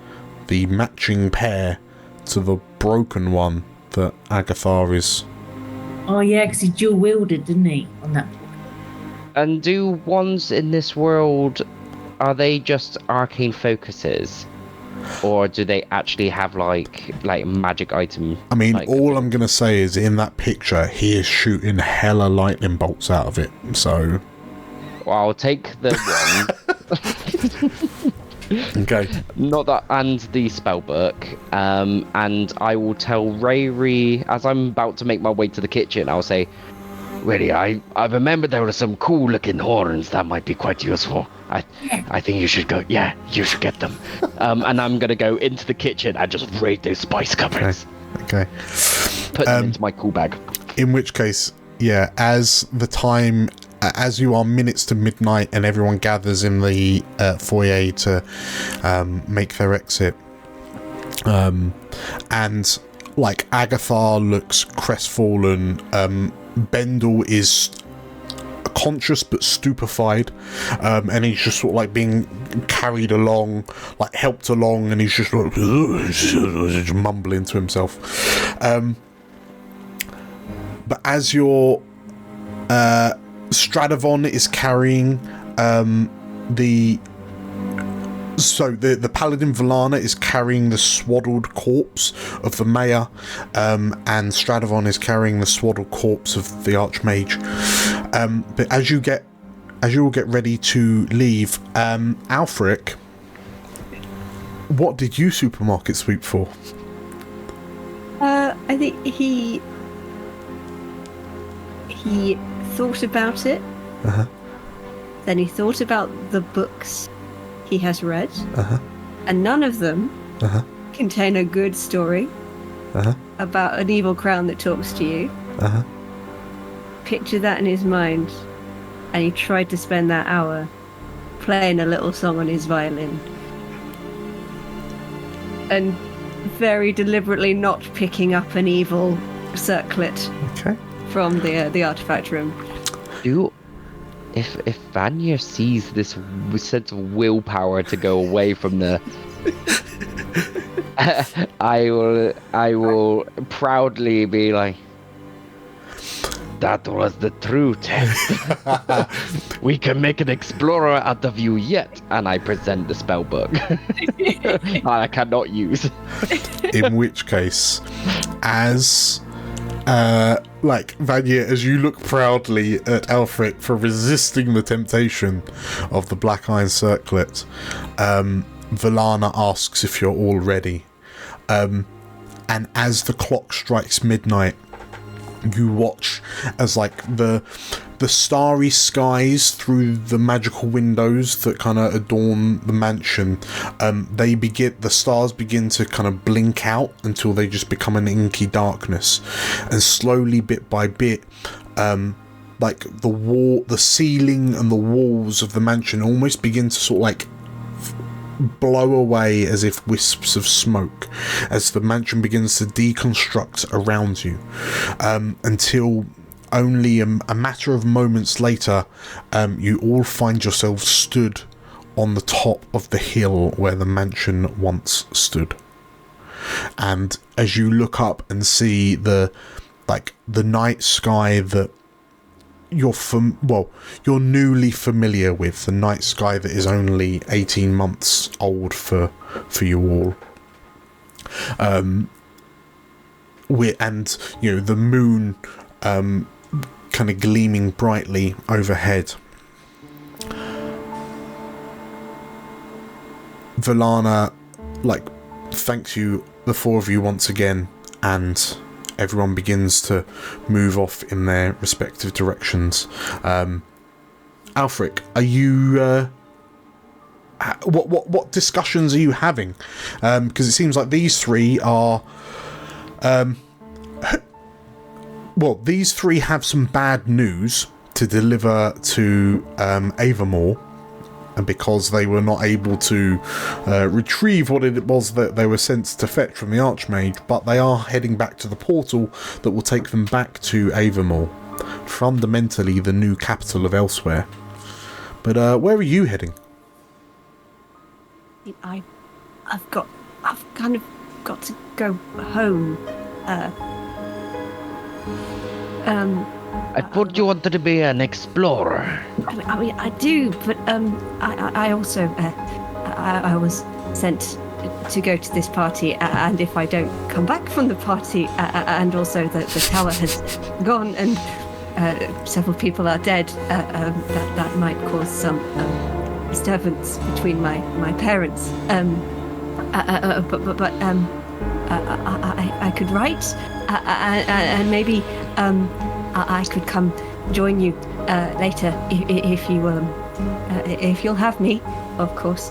the matching pair to the broken one that Agathar is. Oh yeah, because he dual wielded, didn't he? On that. And do wands in this world, are they just arcane focuses? Or do they actually have like magic item? I mean, like, all I'm going to say is in that picture, he is shooting hella lightning bolts out of it. So... Well, I'll take the one. Okay. Not that, and the spell book. And I will tell Rayri, as I'm about to make my way to the kitchen, I'll say, Really, I remember there were some cool looking horns that might be quite useful. I think you should go. Yeah, you should get them. and I'm gonna go into the kitchen and just raid those spice cupboards. Okay. Put them into my cool bag. In which case, yeah, as you are minutes to midnight and everyone gathers in the foyer to make their exit, and like Agathar looks crestfallen, Bendel is conscious but stupefied, and he's just sort of like being carried along, like helped along, and he's just like just mumbling to himself. But as your Stradivon is carrying the paladin Valana is carrying the swaddled corpse of the mayor, and Stradivon is carrying the swaddled corpse of the archmage. But as you all get ready to leave, Alfric, what did you supermarket sweep for? I think he thought about it. Uh-huh. Then he thought about the books he has read, Uh-huh. and none of them Uh-huh. contain a good story Uh-huh. about an evil crown that talks to you. Uh-huh. Picture that in his mind, and he tried to spend that hour playing a little song on his violin. And very deliberately not picking up an evil circlet Okay. from the artifact room. If Vanya sees this sense of willpower to go away from the, I will proudly be like, That was the true test. We can make an explorer out of you yet. and I present the spell book. I cannot use. In which case, as Vanya, as you look proudly at Alfred for resisting the temptation of the black iron circlet, Valana asks if you're all ready. And as the clock strikes midnight, you watch as the starry skies through the magical windows that kind of adorn the mansion, the stars begin to kind of blink out until they just become an inky darkness, and slowly, bit by bit, the ceiling and the walls of the mansion almost begin to sort of blow away as if wisps of smoke as the mansion begins to deconstruct around you, until only a matter of moments later, you all find yourselves stood on the top of the hill where the mansion once stood. And as you look up and see the night sky that you're newly familiar with, the night sky that is only 18 months old for you all, and the moon kind of gleaming brightly overhead. Valana thanks you, the four of you, once again, and everyone begins to move off in their respective directions. Alfric, are you what discussions are you having? Because it seems like these three are these three have some bad news to deliver to Avamore, and because they were not able to retrieve what it was that they were sent to fetch from the Archmage, but they are heading back to the portal that will take them back to Avamore, fundamentally the new capital of Elsewhere. But where are you heading? I've kind of got to go home. I thought you wanted to be an explorer. I mean, I do, but I also I was sent to go to this party, and if I don't come back from the party, and also the tower has gone and several people are dead, that might cause some disturbance between my parents. But I could write, and maybe I could come join you later if you'll have me, of course.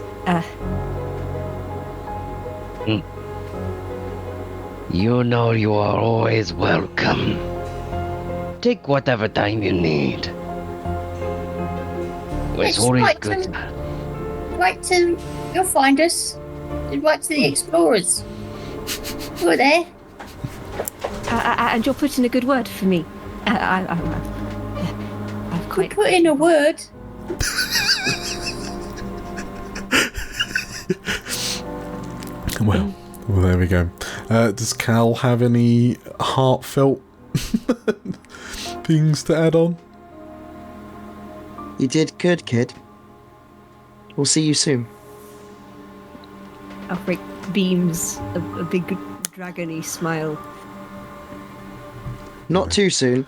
You know you are always welcome. Take whatever time you need. It's always good. You'll find us. Right to the explorers. We're there. And you'll put in a good word for me. I'm quite... Put in a word. Well, there we go. Does Cal have any heartfelt things to add on? You did good, kid. We'll see you soon. Alfred beams a big dragon-y smile. Not too soon.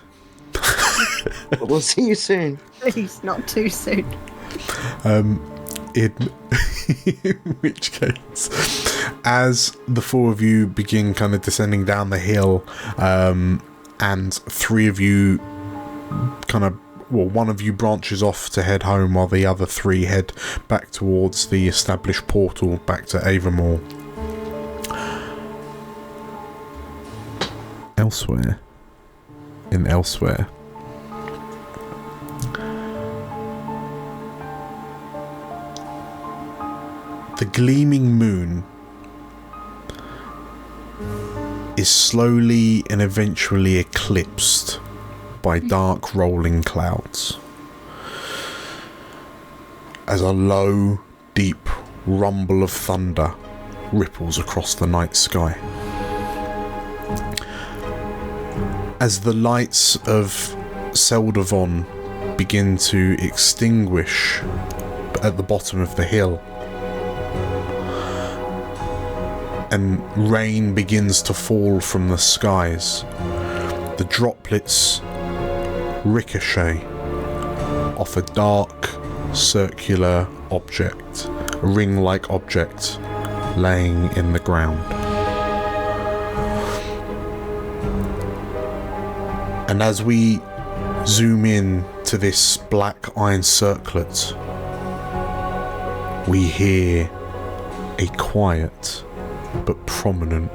But we'll see you soon. Please, not too soon. In which case, as the four of you begin kind of descending down the hill, and three of you one of you branches off to head home while the other three head back towards the established portal back to Avamore. Elsewhere, the gleaming moon is slowly and eventually eclipsed by dark rolling clouds, as a low, deep rumble of thunder ripples across the night sky. As the lights of Seldavon begin to extinguish at the bottom of the hill, and rain begins to fall from the skies, the droplets ricochet off a dark circular object, a ring-like object laying in the ground. And as we zoom in to this black iron circlet, we hear a quiet but prominent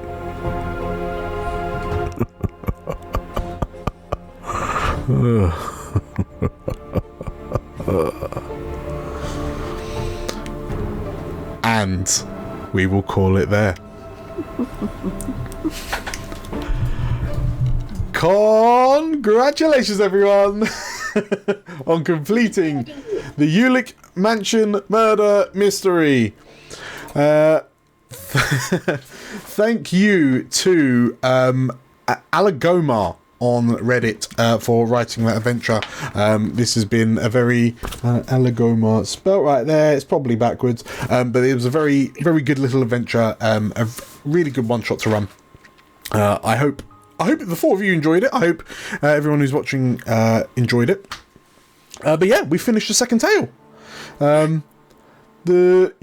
and we will call it there. Congratulations, everyone, on completing the Ulick Mansion murder mystery. Thank you to Alagomar on Reddit for writing that adventure. This has been a very Alagomar spelt right there. It's probably backwards, but it was a very, very good little adventure. A really good one shot to run. I hope the four of you enjoyed it. I hope everyone who's watching enjoyed it. But yeah, we finished the second tale. The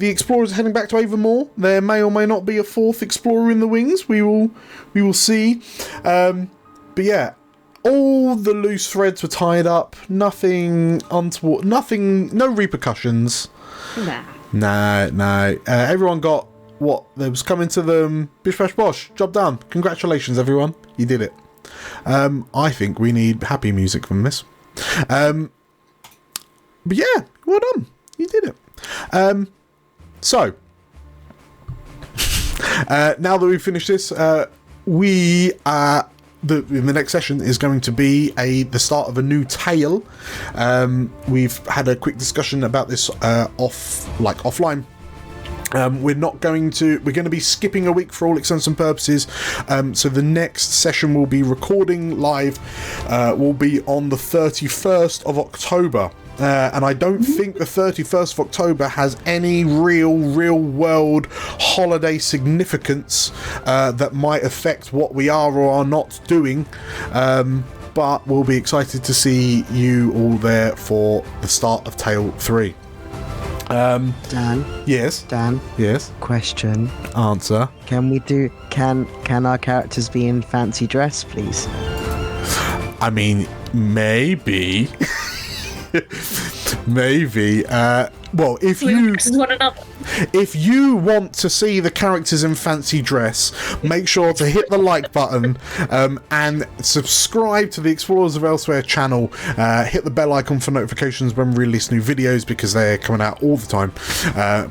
explorers are heading back to Avamore. There may or may not be a fourth explorer in the wings. We will see. But yeah, all the loose threads were tied up. Nothing untoward. Nothing. No repercussions. Nah. Everyone got what was coming to them. Bish bash bosh. Job done. Congratulations, everyone. You did it. I think we need happy music from this. But yeah, well done. You did it. So now that we've finished this, we in the next session is going to be the start of a new tale. We've had a quick discussion about this offline. We're going to be skipping a week for all intents and purposes. So the next session we'll be recording live will be on the 31st of October. And I don't think the 31st of October has any real world holiday significance that might affect what we are or are not doing. But we'll be excited to see you all there for the start of Tale 3. Dan. Yes. Dan. Yes. Question. Answer. Can our characters be in fancy dress, please? I mean, maybe. Maybe. Well, if you want to see the characters in fancy dress, make sure to hit the like button and subscribe to the Explorers of Elsewhere channel. Hit the bell icon for notifications when we release new videos, because they're coming out all the time.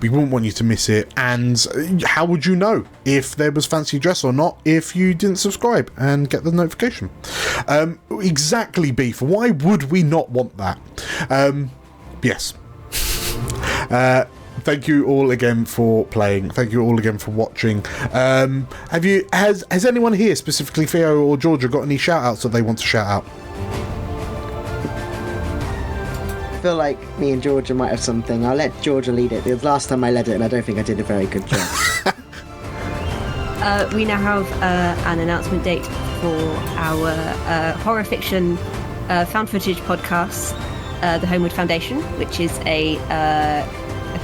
We wouldn't want you to miss it. And how would you know if there was fancy dress or not if you didn't subscribe and get the notification? Exactly, Beef. Why would we not want that? Yes. Thank you all again for playing. Thank you all again for watching. Has anyone here, specifically Theo or Georgia, got any shout outs that they want to shout out? I feel like me and Georgia might have something. I'll let Georgia lead it. The last time I led it, and I don't think I did a very good job. We now have an announcement date for our horror fiction found footage podcast, The Homeward Foundation, which is a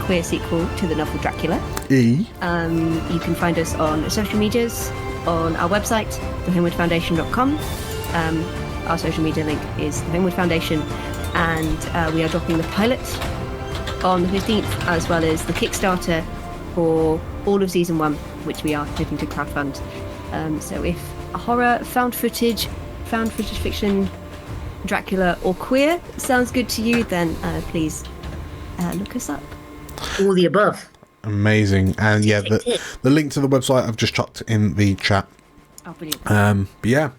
queer sequel to the novel Dracula. You can find us on social medias, on our website, thehomewardfoundation.com. Our social media link is the Homeward Foundation, and we are dropping the pilot on the 15th, as well as the Kickstarter for all of season 1, which we are hoping to crowdfund. So if a horror, found footage fiction, Dracula or queer sounds good to you, then please look us up. All the above. Amazing. And yeah, the link to the website I've just chucked in the chat. Oh, brilliant. But yeah,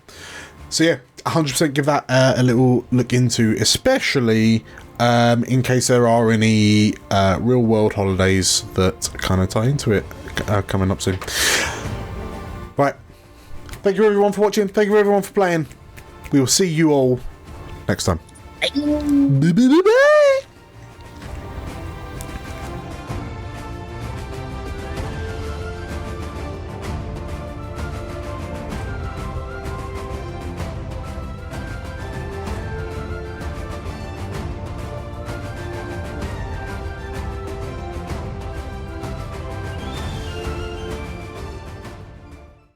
so yeah, 100% give that a little look into, especially in case there are any real world holidays that kind of tie into it coming up soon. Right, thank you everyone for watching, thank you everyone for playing. We will see you all next time. Bye.